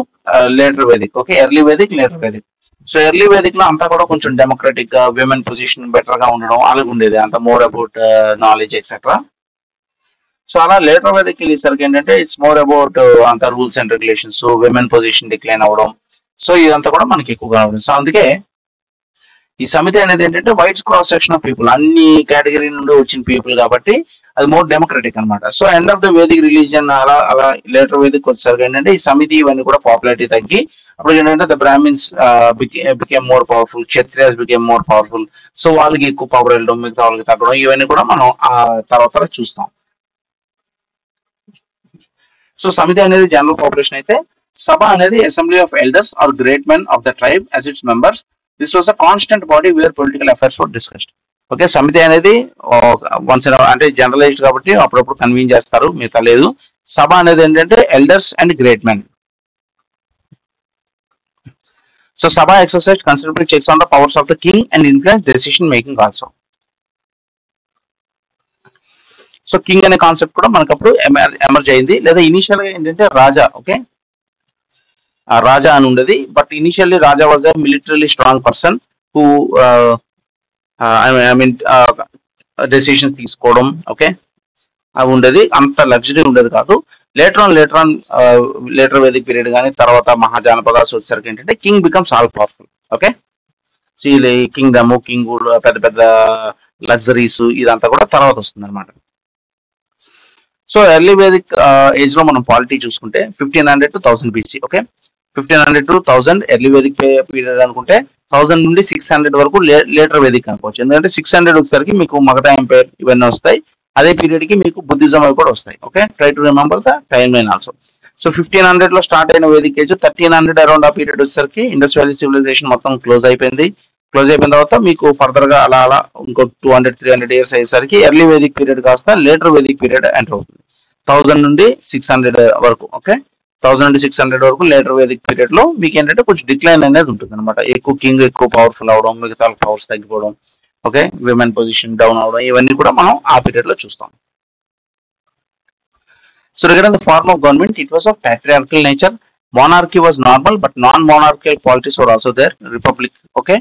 later Vedic. Okay, early Vedic, later Vedic. So early Vedic లో అంతా కూడా కొంచెం డెమోక్రటిక్ గా, విమెన్ పొజిషన్ బెటర్ గా ఉండడం అలాగే ఉండేది, అంత more about knowledge etcetera. So అలా లేటర్ వేదిక్ వెళ్ళేసరికి ఏంటంటే ఇట్స్ మోర్ అబౌట్ అంత rules and regulations, women position decline అవ్వడం. సో ఇదంతా కూడా మనకి ఎక్కువగా ఉంటుంది. సో అందుకే ఈ సమితి అనేది ఏంటంటే wide cross section of people, అన్ని కేటగిరీ నుండి వచ్చిన పీపుల్ కాబట్టి అది మోర్ డెమోక్రటిక్ అనమాట. So end of the Vedic religion అలా అలా లేటర్ వేదిక్ వచ్చేసరికి ఏంటంటే ఈ సమితి ఇవన్నీ కూడా పాపులారిటీ తగ్గి అప్పుడు ఏంటంటే the Brahmins became more powerful, Kshatriyas became more powerful. So వాళ్ళకి ఎక్కువ పవర్ వెళ్ళడం, మిగతా వాళ్ళకి తగ్గడం, ఇవన్నీ కూడా మనం ఆ తర్వాత చూస్తాం. సో సమితి అనేది జనరల్ పాపులేషన్ అయితే, సభ అనేది assembly of elders or great men of the tribe as its members. This was a constant body where political affairs were discussed. Okay, సమితి అనేది వన్స్ అంటే జనరలైజ్డ్ కాబట్టి అప్పుడప్పుడు కన్వీన్ చేస్తారు, మిగతా లేదు. సభ అనేది ఏంటంటే elders and great men. So Sabha exercise considerable checks on the powers of the king and influence decision making also. So king అనే కాన్సెప్ట్ కూడా మనకు అప్పుడు ఎమర్జ్ అయింది. లేదా ఇనిషియల్ గా ఏంటంటే రాజా. ఓకే, రాజా అని ఉండేది, but initially Raja was the militarily strong person who I mean decisions తీసుకోవడం. ఓకే, అవి ఉండేది, అంత లగ్జరీ ఉండేది కాదు. లేటర్ వేదిక్ పీరియడ్ కానీ తర్వాత మహాజానపదాస్ వచ్చేసరికి ఏంటంటే king becomes all powerful. Okay, so ఈ కింగ్డమ్, కింగ్, పెద్ద పెద్ద లగ్జరీస్ ఇదంతా కూడా తర్వాత వస్తుంది అనమాట. సో ఎర్లీ వేదిక్ ఏజ్ లో మనం పాలిటీ చూసుకుంటే 1500 to 1000 BC. Okay, 1500 to 1000 early Vedic period అనుకుంటే 1000 నుండి 600 వరకు లేటర్ వేదిక్ అనుకోవచ్చు. ఎందుకంటే 600 వచ్చేసరికి మీకు మగధ ఎంపైర్ ఇవన్నీ వస్తాయి. అదే పీరియడ్ కి మీకు బుద్ధిజం అవి కూడా వస్తాయి. Okay, try to remember the time line also. So 1500 లో స్టార్ట్ అయిన వేదిక్ ఏజ్ 1300 అరౌండ్ ఆ పీరియడ్ వచ్చేసరికి ఇండస్ వ్యాలీ సివిలైజేషన్ మొత్తం క్లోజ్ అయిపోయింది. క్లోజ్ అయిపోయిన తర్వాత మీకు ఫర్దర్ గా అలా అలా ఇంకో 200-300 ఇయర్స్ అయ్యేసరికి ఎర్లీ వేదిక్ పీరియడ్ కాస్త లేటర్ వేదిక్ పీరియడ్ ఎంటర్ అవుతుంది 1000 నుండి 600 వరకు. ఓకే, 1000 నుండి 600 వరకు లేటర్ వేదిక్ పీరియడ్ లో మీకు ఏంటంటే కొంచెం డిక్లైన్ అనేది ఉంటుంది అనమాట. ఎక్కువ కింగ్ ఎక్కువ పవర్ఫుల్ అవడం, మిగతా పవర్స్ తగ్గిపోవడం, ఓకే, విమెన్ పొజిషన్ డౌన్ అవడం, ఇవన్నీ కూడా మనం ఆ పీరియడ్ లో చూస్తాం. So regarding the form of government, it was of patriarchal nature. Monarchy was normal, but non-monarchical politics were also there. Republic, okay.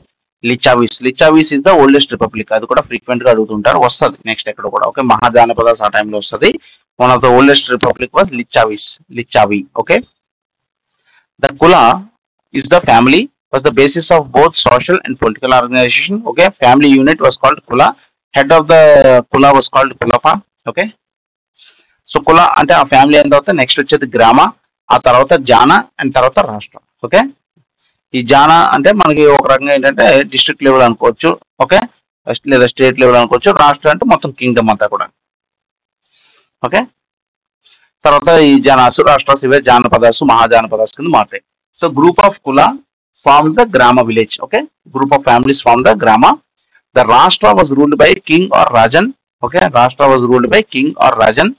Lichchhavis is the oldest republic. అది కూడా ఫ్రీక్వెంట్ గా అడుగుతుంటారు, వస్తుంది నెక్స్ట్ ఎక్కడ కూడా. ఓకే, మహాజానపదాస్ ఆ టైంలో వస్తుంది. One of the oldest republic was Lichchhavi. Okay, the kula is the family was the basis of both social and political organization. Okay, family unit was called kula. Head of the kula was called kulapa. Okay, so కుల అంటే ఆ ఫ్యామిలీ అయిన తర్వాత నెక్స్ట్ వచ్చేది గ్రామ, ఆ తర్వాత జాన అండ్ తర్వాత రాష్ట్ర. ఓకే, ఈ జాన అంటే మనకి ఒక రకంగా ఏంటంటే డిస్ట్రిక్ట్ లెవెల్ అనుకోవచ్చు. ఓకే, లేదా స్టేట్ లెవెల్ అనుకోవచ్చు. రాష్ట్ర అంటే మొత్తం కింగ్డమ్ అంతా కూడా. ఓకే, తర్వాత ఈ జనాసు, రాష్ట్రాస్, ఇవే జానపదాసు, మహాజానపదాస్ కింద మారుతాయి. So group of kula form the grama village. Okay, group of families form the grama. The rashtra was ruled by king or rajan. Okay, rashtra was ruled by king or rajan.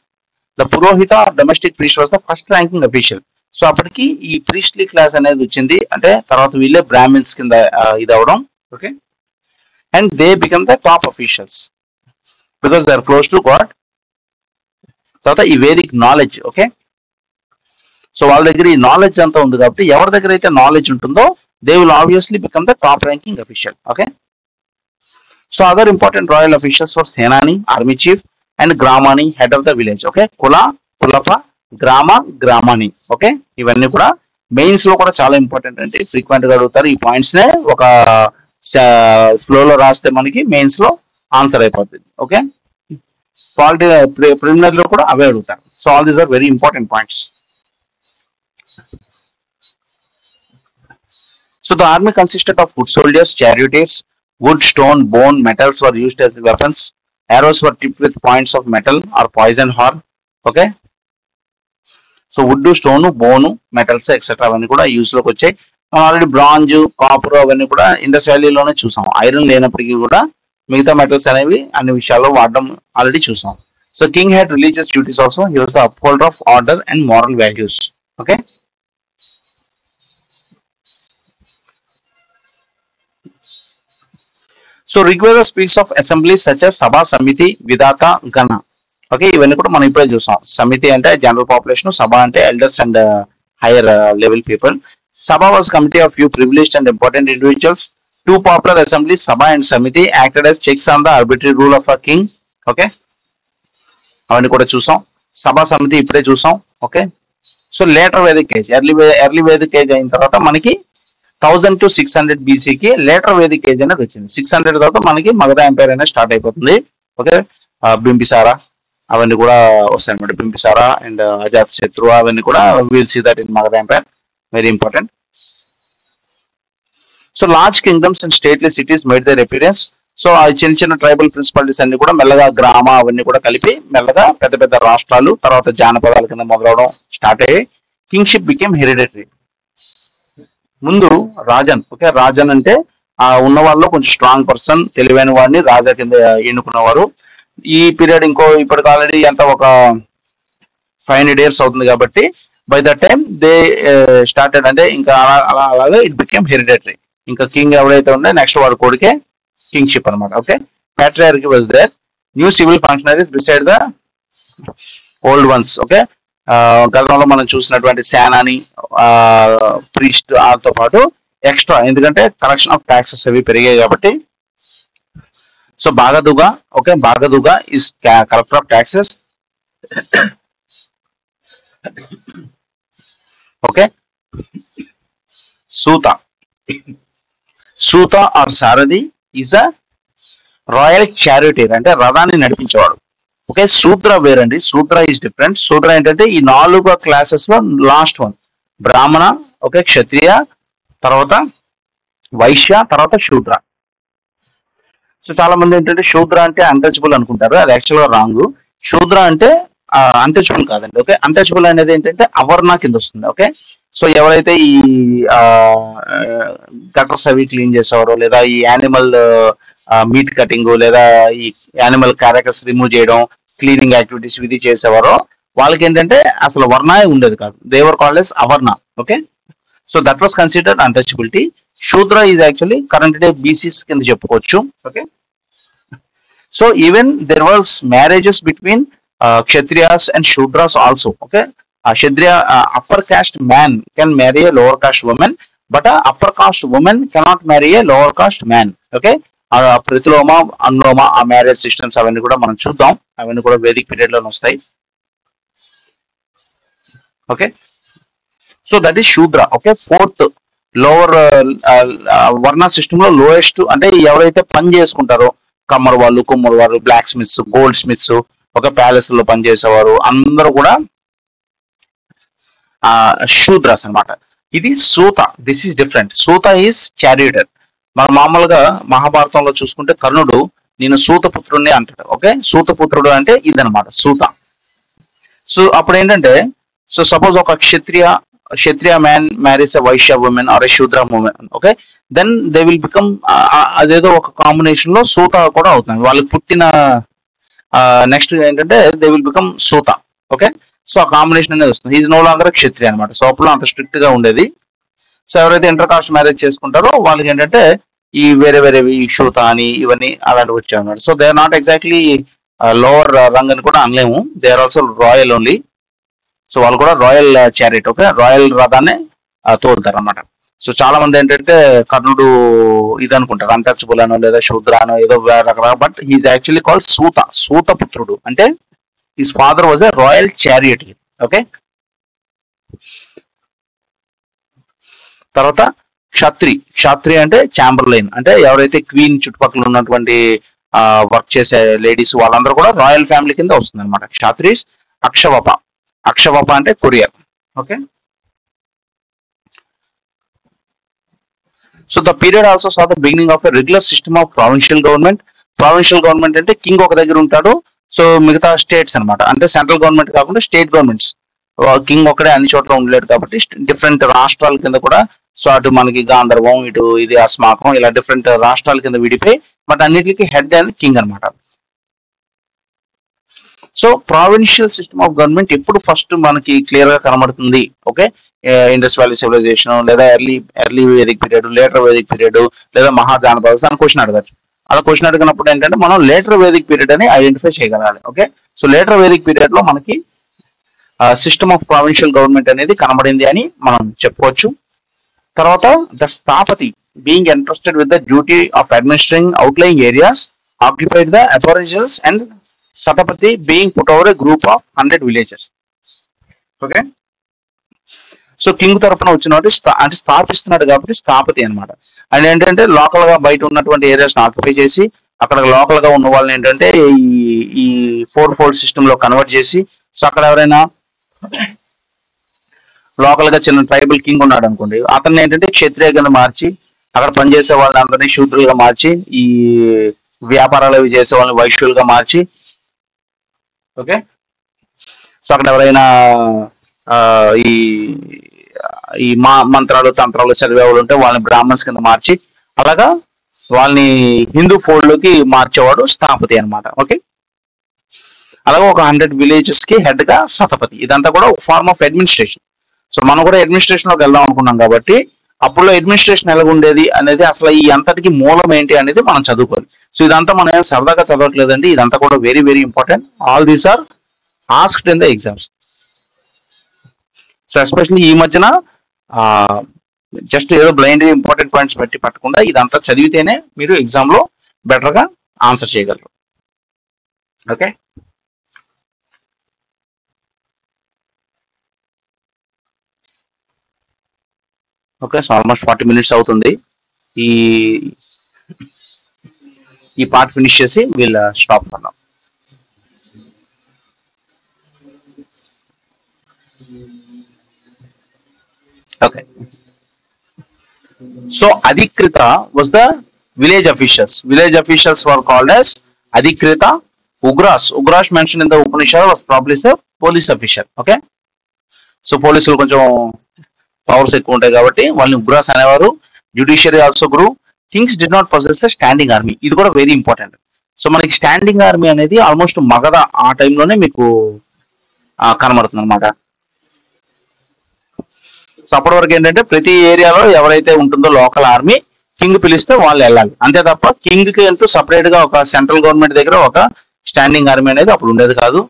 The purohita or domestic priest was the first ranking official. So అప్పటికి ఈ ప్రీస్ట్లీ క్లాస్ అనేది వచ్చింది, అంటే తర్వాత వీళ్ళే బ్రాహ్మిన్స్ కింద ఇది అవడం. Okay, and they become the top officials because they are close to god. తర్వాత ఈ వేదిక్ నాలెడ్జ్. ఓకే, సో వాళ్ళ దగ్గర ఈ నాలెడ్జ్ అంతా ఉంది కాబట్టి ఎవరి దగ్గర అయితే నాలెడ్జ్ ఉంటుందో they will obviously become the top ranking official. Okay, so other important royal officials for senani, army chief and gramani, head of the village. Okay, kula, kulapa, గ్రామాని. Okay, ఇవన్నీ కూడా మెయిన్స్ లో కూడా చాలా ఇంపార్టెంట్ అంటే ఫ్రీక్వెంట్ గా అడుగుతారు. ఈ పాయింట్స్ నే ఒక ఫ్లో లో రాస్తే మనకి మెయిన్స్ లో ఆన్సర్ అయిపోతుంది. ఓకే, క్వాలిటీ ప్రిలిమినరీ లో కూడా అవే అడుగుతారు. So all these are very important points. So the army consisted of foot soldiers, charioteers, wood, stone, bone, metals were used as weapons. Arrows were tipped with points of metal or poison horn. Okay, so wood, stone, bone, metals etcetera అవన్నీ కూడా యూజ్ లోకి వచ్చాయి. మనం ఆల్రెడీ బ్రాంజ్, కాపర్ అవన్నీ కూడా ఇండస్ వ్యాలీలోనే చూసాం. ఐరన్ లేనప్పటికీ కూడా మిగతా మెటల్స్ అనేవి అన్ని విషయాల్లో వాడడం ఆల్రెడీ చూసాం. So king had religious duties also. He was the upholder of order and moral values. Okay, so Rigveda speaks of assemblies such as Sabha, Samiti, Vidata, Gana. Okay, ఇవన్నీ కూడా మనం ఇప్పుడే చూసాం. సమితి అంటే జనరల్ పాపులేషన్, సభ అంటే elders and higher level people. Sabha was committee of few privileged and important individuals. Two popular assemblies, sabha and samiti, acted as checks on the arbitrary rule of a king. Okay, అవన్నీ కూడా చూసాం. సభా సమితి ఇప్పుడే చూసాం. Okay, so later Vedic age, early Vedic age అయిన తర్వాత మనకి 1000 to 600 బీసీకి లేటర్ వేదిక్ ఏజ్ అనేది వచ్చింది. 600 తర్వాత మనకి మగధ ఎంపైర్ అనేది స్టార్ట్ అయిపోతుంది. ఓకే, బింబిసారా అవన్నీ కూడా వస్తాయి అనమాట. బింబిసారా అండ్ అజాత్ శత్రు అవన్నీ కూడా will see that in Magadha empire, very important. So large kingdoms and stately cities made their appearance. So ఆ చిన్న చిన్న ట్రైబల్ ప్రిన్సిపాలిటీస్ అన్ని కూడా మెల్లగా గ్రామ అవన్నీ కూడా కలిపి మెల్లగా పెద్ద పెద్ద రాష్ట్రాలు, తర్వాత జానపదాల కింద మొదలవడం స్టార్ట్ అయ్యి కింగ్షిప్ బికేమ్ హెరిడిటరీ. ముందు రాజన్. ఓకే, రాజన్ అంటే ఆ ఉన్న వాళ్ళలో కొంచెం స్ట్రాంగ్ పర్సన్, తెలివైన వాడిని రాజా కింద ఎన్నుకున్నవారు. ఈ పీరియడ్ ఇప్పటికి ఆల్రెడీ ఎంత ఒక 500 years అవుతుంది కాబట్టి by the time they started అంటే ఇంకా అలాగే ఇట్ బికేమ్ హెరిడిటరీ. ఇంకా కింగ్ ఎవరైతే ఉండే నెక్స్ట్ వాడు కొడుకే కింగ్షిప్ అనమాట. Okay, patriarchy was there. New civil functionaries beside the old ones. Okay, గతంలో మనం చూసినటువంటి సేనాని, ప్రీస్ట్ వాళ్ళతో పాటు ఎక్స్ట్రా, ఎందుకంటే కలెక్షన్ ఆఫ్ ట్యాక్సెస్ అవి పెరిగాయి కాబట్టి. So bhagadugha. Okay, bhagadugha is collector of taxes. Okay, suta. Suta or sarathi is a royal charioteer, అంటే రథాన్ని నడిపించేవాడు. ఓకే, శూద్ర వేరండి. శూద్ర ఈజ్ డిఫరెంట్. శూద్ర ఏంటంటే ఈ 4 క్లాసెస్ లో లాస్ట్ వన్. బ్రాహ్మణ, ఓకే, క్షత్రియ, తర్వాత వైశ్య, తర్వాత శూద్ర. సో చాలా మంది ఏంటంటే శూద్ర అంటే అన్టచబుల్ అనుకుంటారు, అది యాక్చువల్ గా రాంగ్. శూద్ర అంటే అన్టచబుల్ కాదండి. ఓకే, అన్టచబుల్ అనేది ఏంటంటే అవర్ణ కింద వస్తుంది. ఓకే, సో ఎవరైతే ఈ గటర్స్ అవి క్లీన్ చేసేవారో, లేదా ఈ యానిమల్ మీట్ కటింగ్, లేదా ఈ యానిమల్ క్యారెక్టర్స్ రిమూవ్ చేయడం, క్లీనింగ్ యాక్టివిటీస్ ఇది చేసేవారో వాళ్ళకి ఏంటంటే అసలు వర్ణ ఉండేది కాదు. They were called as avarna. Okay, so that was considered untouchability. Shudra is actually current day BCs కింద చెప్పుకోవచ్చు. Okay, so even there was marriages between Kshatriyas and Shudras also. Okay, Kshatriya upper caste man can marry a lower caste women, but upper caste women cannot marry a lower caste man. Okay, Pratiloma, anulom ఆ మ్యారేజ్ సిస్టమ్స్ అవన్నీ కూడా మనం చూద్దాం. అవన్నీ కూడా వేదిక్ పీరియడ్ లోనే వస్తాయి. Okay, so that is Shudra. Okay, fourth lower varna system లో లోయెస్ట్ అంటే ఎవరైతే పని చేసుకుంటారో, కమ్మర్ వాళ్ళు, కుమ్మర్ వాళ్ళు, బ్లాక్ స్మిత్స్, గోల్డ్ స్మిత్స్, ఒక ప్యాలెస్ లో పనిచేసేవారు అందరూ కూడా శూద్రస్ అనమాట. ఇది suta. This is different. Suta is charioteer. మనం మామూలుగా మహాభారతంలో చూసుకుంటే కర్ణుడు నేను సూతపుత్రుడిని అంటాడు. ఓకే, సూతపుత్రుడు అంటే ఇదనమాట సూత. సో అప్పుడు ఏంటంటే, సో సపోజ్ ఒక Kshatriya man marries a Vaishya women or a Shudra women. Okay, then they will become అదేదో ఒక కాంబినేషన్ లో సూత కూడా అవుతుంది. వాళ్ళకి పుట్టిన నెక్స్ట్ ఏంటంటే they will become Suta. Okay, so ఆ కాంబినేషన్ అనేది వస్తుంది. ఇది నో లాంగర్ క్షత్రియ అనమాట. సో అప్పుడు అంత స్ట్రిక్ట్ గా ఉండేది. సో ఎవరైతే ఇంటర్ కాస్ట్ మ్యారేజ్ చేసుకుంటారో వాళ్ళకి ఏంటంటే ఈ వేరే వేరే ఈ శూత అని ఇవన్నీ అలాంటివి వచ్చాయి అన్నమాట. So they are not exactly lower rung అని కూడా అనలేము. They are also royal only. So వాళ్ళు కూడా రాయల్ చారిట్. ఓకే, రాయల్ రథాన్ని తోలుతారు అనమాట. సో చాలా మంది ఏంటంటే కర్ణుడు ఇది అనుకుంటారు అన్టచబుల్ అనో లేదా శూద్ర అనో ఏదో రకరకాల, బట్ హీఈస్ యాక్చువల్లీ కాల్డ్ సూత. సూతపుత్రుడు అంటే his father was a royal chariot. Okay, తర్వాత క్షత్రి అంటే చాంబర్లైన్, అంటే ఎవరైతే క్వీన్ చుట్టుపక్కల ఉన్నటువంటి వర్క్ చేసే లేడీస్ వాళ్ళందరూ కూడా రాయల్ ఫ్యామిలీ కింద వస్తుంది అనమాట. క్షత్రీస్. అక్షవప అంటే courier. Okay, so the period also saw the beginning of a regular system of provincial government. Provincial government అంటే కింగ్ ఒక దగ్గర ఉంటాడు, సో మిగతా స్టేట్స్ అనమాట, అంటే సెంట్రల్ గవర్నమెంట్ కాకుండా స్టేట్ గవర్నమెంట్స్. కింగ్ ఒక్కడే అన్ని చోట్ల ఉండలేడు కాబట్టి డిఫరెంట్ రాష్ట్రాల కింద కూడా, సో అటు మనకి గాంధర్వం, ఇటు ఇది అస్మాకం, ఇలా డిఫరెంట్ రాష్ట్రాల కింద విడిపోయి, బట్ అన్నిటికీ హెడ్ అండ్ కింగ్ అనమాట. So provincial system of government ఎప్పుడు ఫస్ట్ మనకి క్లియర్ గా కనబడుతుంది? ఓకే, ఇండస్ వ్యాలీ సివిలైజేషన్, లేదా early Vedic period, later Vedic period, లేదా మహాజానపద, దాని క్వశ్చన్ అడగచ్చు. అలా క్వశ్చన్ అడిగినప్పుడు ఏంటంటే మనం లేటర్ వేదిక్ పీరియడ్ అని ఐడెంటిఫై చేయగలగాలి. Okay, so later Vedic period లో మనకి సిస్టమ్ ఆఫ్ ప్రావిన్షియల్ గవర్నమెంట్ అనేది కనబడింది అని మనం చెప్పుకోవచ్చు. తర్వాత the sthapati being entrusted with the duty of administering outlying areas occupied the aboriginals and shatapati being put over a group of 100 villages. Okay, so king తరపున వచ్చిన అంటే స్థాపిస్తున్నాడు కాబట్టి స్థాపతి అనమాట. అండ్ ఏంటంటే లోకల్ గా బయట ఉన్నటువంటి ఏరియాస్ ఆక్యుపై చేసి అక్కడ లోకల్ గా ఉన్న వాళ్ళని ఏంటంటే ఈ 4 సిస్టమ్ లో కన్వర్ట్ చేసి, సో అక్కడ ఎవరైనా లోకల్ గా చిన్న ట్రైబల్ కింగ్ ఉన్నాడు అనుకోండి, అతన్ని ఏంటంటే క్షత్రియంగా మార్చి అక్కడ పనిచేసే వాళ్ళందరినీ శూద్రులుగా మార్చి, ఈ వ్యాపారాలు అవి చేసే వాళ్ళని వైశ్యులుగా మార్చి, ఓకే, సో అక్కడ ఎవరైనా ఈ ఈ మంత్రాలు తంత్రాలు చదివే వాళ్ళు ఉంటే వాళ్ళని బ్రాహ్మణ్స్ కింద మార్చి అలాగా వాళ్ళని హిందూ ఫోల్డ్ లోకి మార్చేవాడు స్థాపతి అనమాట. ఓకే, అలాగే ఒక 100 విలేజెస్ కి హెడ్ గా సతపతి. ఇదంతా కూడా ఒక ఫార్మ్ ఆఫ్ అడ్మినిస్ట్రేషన్. సో మనం కూడా అడ్మినిస్ట్రేషన్ లోకి వెళ్దాం అనుకున్నాం కాబట్టి అప్పుడు అడ్మినిస్ట్రేషన్ ఎలా ఉండేది అనేది, అసలు ఈ అంతటికి మూలం ఏంటి అనేది మనం చదువుకోవాలి. సో ఇదంతా మనం ఏం సరదాగా చదవట్లేదండి, ఇదంతా కూడా very very important. All these are asked in the exams. So especially ఈ మధ్యన జస్ట్ ఏదో బ్లైండ్ ఇంపార్టెంట్ పాయింట్స్ పెట్టి పట్టకుండా ఇదంతా చదివితేనే మీరు ఎగ్జామ్ లో బెటర్ గా ఆన్సర్ చేయగలరు. Okay, okay, so almost 40 minutes అవుతుంది. ఈ ఈ పార్ట్ ఫినిష్ చేసి వీళ్ళు స్టాప్ అన్నాం. Okay, so adhikrita was the village officials. Village officials were called as adhikrita. Ugras mention in the Upanishad was probably police official. Okay, so పోలీసులు కొంచెం పవర్స్ ఎక్కువ ఉంటాయి కాబట్టి వాళ్ళని ఉగ్రాస్ అనేవారు. జ్యుడిషియరీ ఆల్సో గ్రూ. Kings did not possess standing army. ఇది కూడా వెరీ ఇంపార్టెంట్. సో మనకి స్టాండింగ్ ఆర్మీ అనేది ఆల్మోస్ట్ మగధ ఆ టైంలోనే మీకు కనబడుతుంది అనమాట. సో అప్పటి వరకు ఏంటంటే ప్రతి ఏరియాలో ఎవరైతే ఉంటుందో లోకల్ ఆర్మీ కింగ్ పిలిస్తే వాళ్ళు వెళ్ళాలి, అంతే తప్ప కింగ్ కి అంటూ సపరేట్ గా ఒక సెంట్రల్ గవర్నమెంట్ దగ్గర ఒక స్టాండింగ్ ఆర్మీ అనేది అప్పుడు ఉండేది కాదు.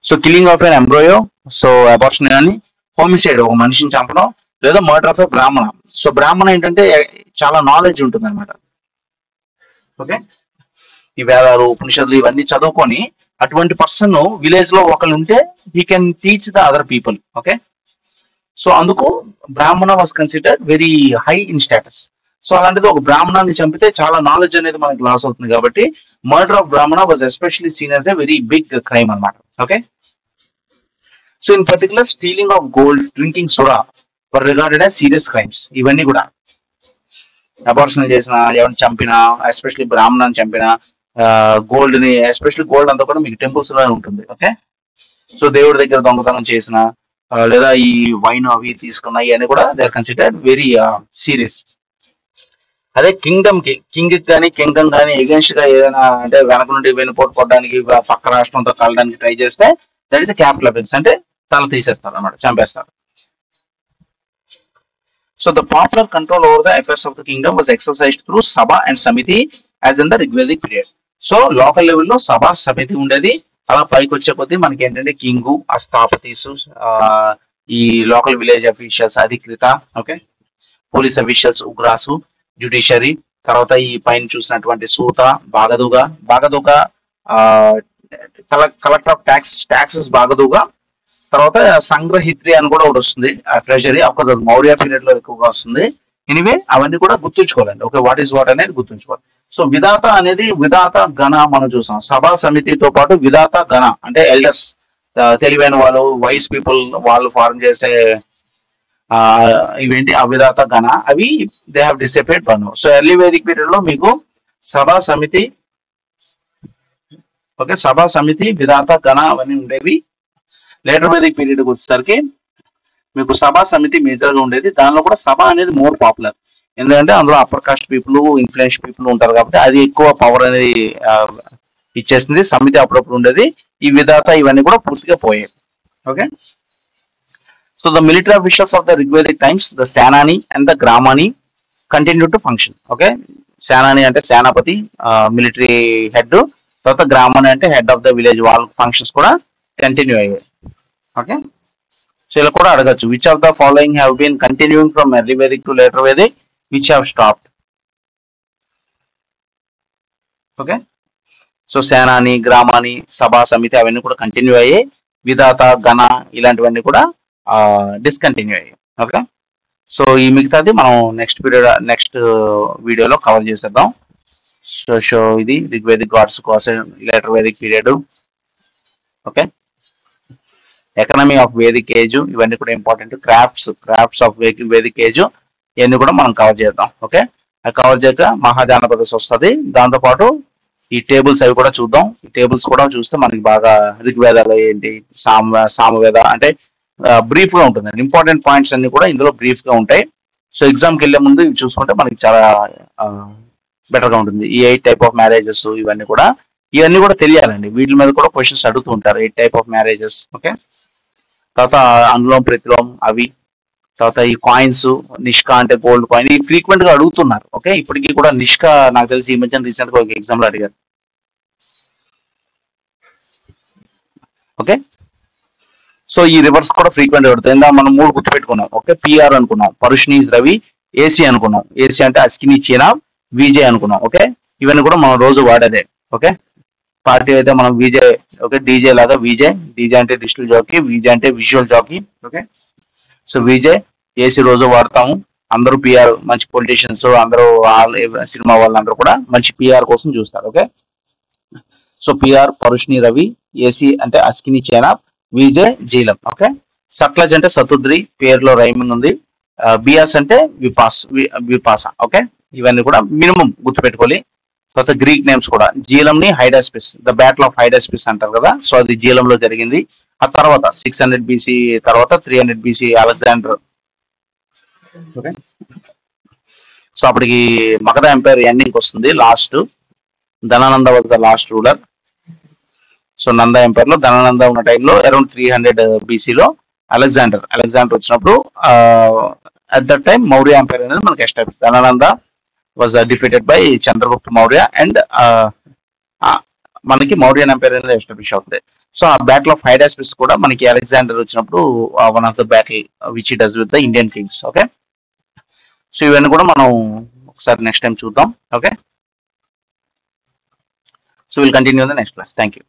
So killing of an embryo, so abortion అని, హోమిసైడ్ ఒక మనిషిని చంపడం, లేదా మర్డర్ ఆఫ్ ఎ బ్రాహ్మణ. సో బ్రాహ్మణ ఏంటంటే చాలా నాలెడ్జ్ ఉంటుంది అనమాట. ఓకే, ఈ వేదాలు ఉపనిషత్తులు ఇవన్నీ చదువుకొని అటువంటి పర్సన్ విలేజ్ లో ఒకళ్ళు ఉంటే he can teach the other people. Okay, so అందుకు బ్రాహ్మణ was considered very high in status. So అలాంటిది ఒక బ్రాహ్మణాన్ని చంపితే చాలా నాలెడ్జ్ అనేది మనకి లాస్ అవుతుంది కాబట్టి murder of Brahmana was especially seen as a very big crime అనమాట. Okay, so in particular stealing of gold, drinking soda were regarded as serious crimes. ఇవన్నీ కూడా అబార్షన్ చేసిన, ఎవరిని చంపిన, ఎస్పెషల్లీ బ్రాహ్మణాన్ని చంపిన, గోల్డ్ ని, ఎస్పెషల్లీ గోల్డ్ అంతా కూడా మీకు టెంపుల్స్ లో ఉంటుంది. ఓకే, సో దేవుడి దగ్గర దొంగతనం చేసిన, లేదా ఈ వైన్ అవి తీసుకున్న, ఇవన్నీ కూడా they are considered very serious. అదే కింగ్డమ్ కి, కింగ్ కానీ కింగ్డమ్ కానీ ఎగెన్స్ట్ గా ఏదైనా అంటే వెనక నుండి వెనుపోటు పడడానికి పక్క రాష్ట్రంతో కలడానికి ట్రై చేస్తే దట్ ఈస్ క్యాపిటల్ అఫెన్స్, అంటే తల తీసేస్తారు అన్నమాట, చంపేస్తారు. So the popular control over the affairs of the kingdom was exercised through Sabha and Samiti as in the Rigvedic period. So local level లో సభ సమితి ఉండేది. అలా పైకి వచ్చే కొద్దీ మనకి ఏంటంటే కింగు, స్థాపతీస్, ఈ local village officials adhikrita, okay, police officials ugras, judiciary, తర్వాత ఈ పైన చూసినటువంటి suta, bhagadugha, collector of taxes bhagadugha, తర్వాత సంగ్రహిత్రి అని కూడా ఒకటి వస్తుంది, ట్రెజరీ ఒక మౌర్య పీరియడ్ లో ఎక్కువగా వస్తుంది. ఎనివే అవన్నీ కూడా గుర్తుంచుకోవాలండి. ఓకే, వాట్ ఈస్ వాట్ అనేది గుర్తుంచుకోవాలి. సో విధాత అనేది విధాత గణ మనం చూసాం. సభా సమితితో పాటు విధాత గణ అంటే ఎల్డర్స్, తెలివైన వాళ్ళు, వైస్ పీపుల్, వాళ్ళు ఫార్మ్ చేసే ఇవేంటి ఆ విధాత గణ, అవి they have disappeared one. So early Vedic period లో మీకు సభా సమితి, ఓకే, సభా సమితి, విధాత గణ అవన్నీ ఉండేవి. లేటర్ వేదిక్ పీరియడ్ వచ్చేసరికి మీకు సభా సమితి మేజర్ గా ఉండేది. దానిలో కూడా సభ అనేది మోర్ పాపులర్, ఎందుకంటే అందులో upper caste people, influence people ఉంటారు కాబట్టి అది ఎక్కువ పవర్ అనేది ఇచ్చేసింది. సమితి అప్పుడప్పుడు ఉండేది. ఈ విధాత ఇవన్నీ కూడా పూర్తిగా పోయాయి. Okay, so the military officials of the Rigvedic times, the senani and the gramani continue to function. Okay, senani అంటే సేనాపతి, మిలిటరీ హెడ్. తర్వాత గ్రామని అంటే హెడ్ ఆఫ్ ద విలేజ్, వాళ్ళ ఫంక్షన్స్ కూడా కంటిన్యూ అయ్యాయి. ఓకే, సో ఇలా కూడా అడగచ్చు, which of the following have been continuing from early Vedic to later Vedic, which have stopped. Okay, so senani, gramani, sabha, samiti అవన్నీ కూడా కంటిన్యూ అయ్యాయి. విధాత, గణ ఇలాంటివన్నీ కూడా డిస్కంటిన్యూ అయ్యాయి. ఓకే, సో ఈ మిగతాది మనం నెక్స్ట్ వీడియోలో కవర్ చేసేద్దాం. సో ఇది రిగ్వేదిక్ గాడ్స్ కోసం later Vedic period. Okay, economy of Vedic age, ఇవన్నీ కూడా important. Crafts of Vedic age, ఇవన్నీ కూడా మనం కవర్ చేద్దాం. ఓకే, కవర్ చేయక మహాజానపదస్ వస్తుంది. దాంతోపాటు ఈ టేబుల్స్ అవి కూడా చూద్దాం. ఈ టేబుల్స్ కూడా చూస్తే మనకి బాగా ఋగ్వేదాలు ఏంటి, సామవేద అంటే బ్రీఫ్ గా ఉంటుంది. ఇంపార్టెంట్ పాయింట్స్ అన్ని కూడా ఇందులో బ్రీఫ్ గా ఉంటాయి. సో ఎగ్జామ్కి వెళ్ళే ముందు ఇవి చూసుకుంటే మనకి చాలా బెటర్ గా ఉంటుంది. ఈ 8 టైప్ ఆఫ్ మ్యారేజెస్ ఇవన్నీ కూడా తెలియాలండి. వీటి మీద కూడా క్వశ్చన్స్ అడుగుతూ ఉంటారు, 8 టైప్ ఆఫ్ మ్యారేజెస్. ఓకే, తర్వాత అనులోమ్ ప్రతిలోమ్ అవి, తర్వాత ఈ కాయిన్స్, నిష్కా అంటే గోల్డ్ కాయిన్, ఇవి ఫ్రీక్వెంట్ గా అడుగుతున్నారు. ఓకే, ఇప్పటికీ కూడా నిష్కా నాకు తెలిసి ఈ మధ్య రీసెంట్ గా ఒక ఎగ్జామ్ లో అడిగారు. ఓకే, సో ఈ రివర్స్ కూడా ఫ్రీక్వెంట్ అడుగుతాయి. ఇందా మనం 3 గుర్తుపెట్టుకున్నాం. ఓకే, పిఆర్ అనుకున్నాం, పరుష్నీస్ రవి, ఏసీ అనుకున్నాం. ఏసీ అంటే అస్కిని చీనా, విజే అనుకున్నాం. ఓకే, ఇవన్నీ కూడా మనం రోజు వాడేదే. ఓకే, పార్టీ అయితే మనం విజే. ఓకే, డీజే లాగా విజే. డీజే అంటే డిజిటల్ జాకీ, విజే అంటే visual jockey. Okay, so VJ, AC రోజు వాడతాము. అందరూ పిఆర్, మంచి పొలిటీషియన్స్ అందరూ, సినిమా వాళ్ళందరూ కూడా మంచి పిఆర్ కోసం చూస్తారు. ఓకే, సో పిఆర్ పరుష్ని రవి, ఏసీ అంటే అస్కిని చేనా, విజే జీలం. ఓకే, సట్లజ్ అంటే సతుద్రి, పేరులో రైమింగ్ ఉంది. బియాస్ అంటే విపాస. ఓకే, ఇవన్నీ కూడా మినిమం గుర్తుపెట్టుకోవాలి. తర్వాత గ్రీక్ నేమ్స్ కూడా, జీలం ని హైడాస్పిస్, ద బ్యాటిల్ ఆఫ్ హైడాస్పిస్ అంటారు కదా, సో అది జీలంలో జరిగింది. ఆ తర్వాత 600 బీసీ తర్వాత 300 బీసీ అలెగ్జాండర్. ఓకే, సో అప్పటికి మగధ ఎంపైర్ ఎండింగ్ వస్తుంది. Last Dhanananda was the last ruler. So Nanda empire లో ధనానంద ఉన్న టైంలో అరౌండ్ 300 బీసీలో అలెగ్జాండర్ వచ్చినప్పుడు at that time Maurya empire అనేది మనకి establish. Dhanananda was defeated by Chandragupta Maurya and మనకి మౌర్యన్ ఎంపైర్ అనేది ఎస్టాబ్లిష్ అవుతుంది. సో ఆ బ్యాటిల్ ఆఫ్ హైడాస్పిస్ కూడా మనకి అలెగ్జాండర్ వచ్చినప్పుడు one of the battle which it does with the Indian kings. Okay, so ఇవన్నీ కూడా మనం ఒకసారి నెక్స్ట్ టైం చూద్దాం. Okay, so will continue the next class. Thank you.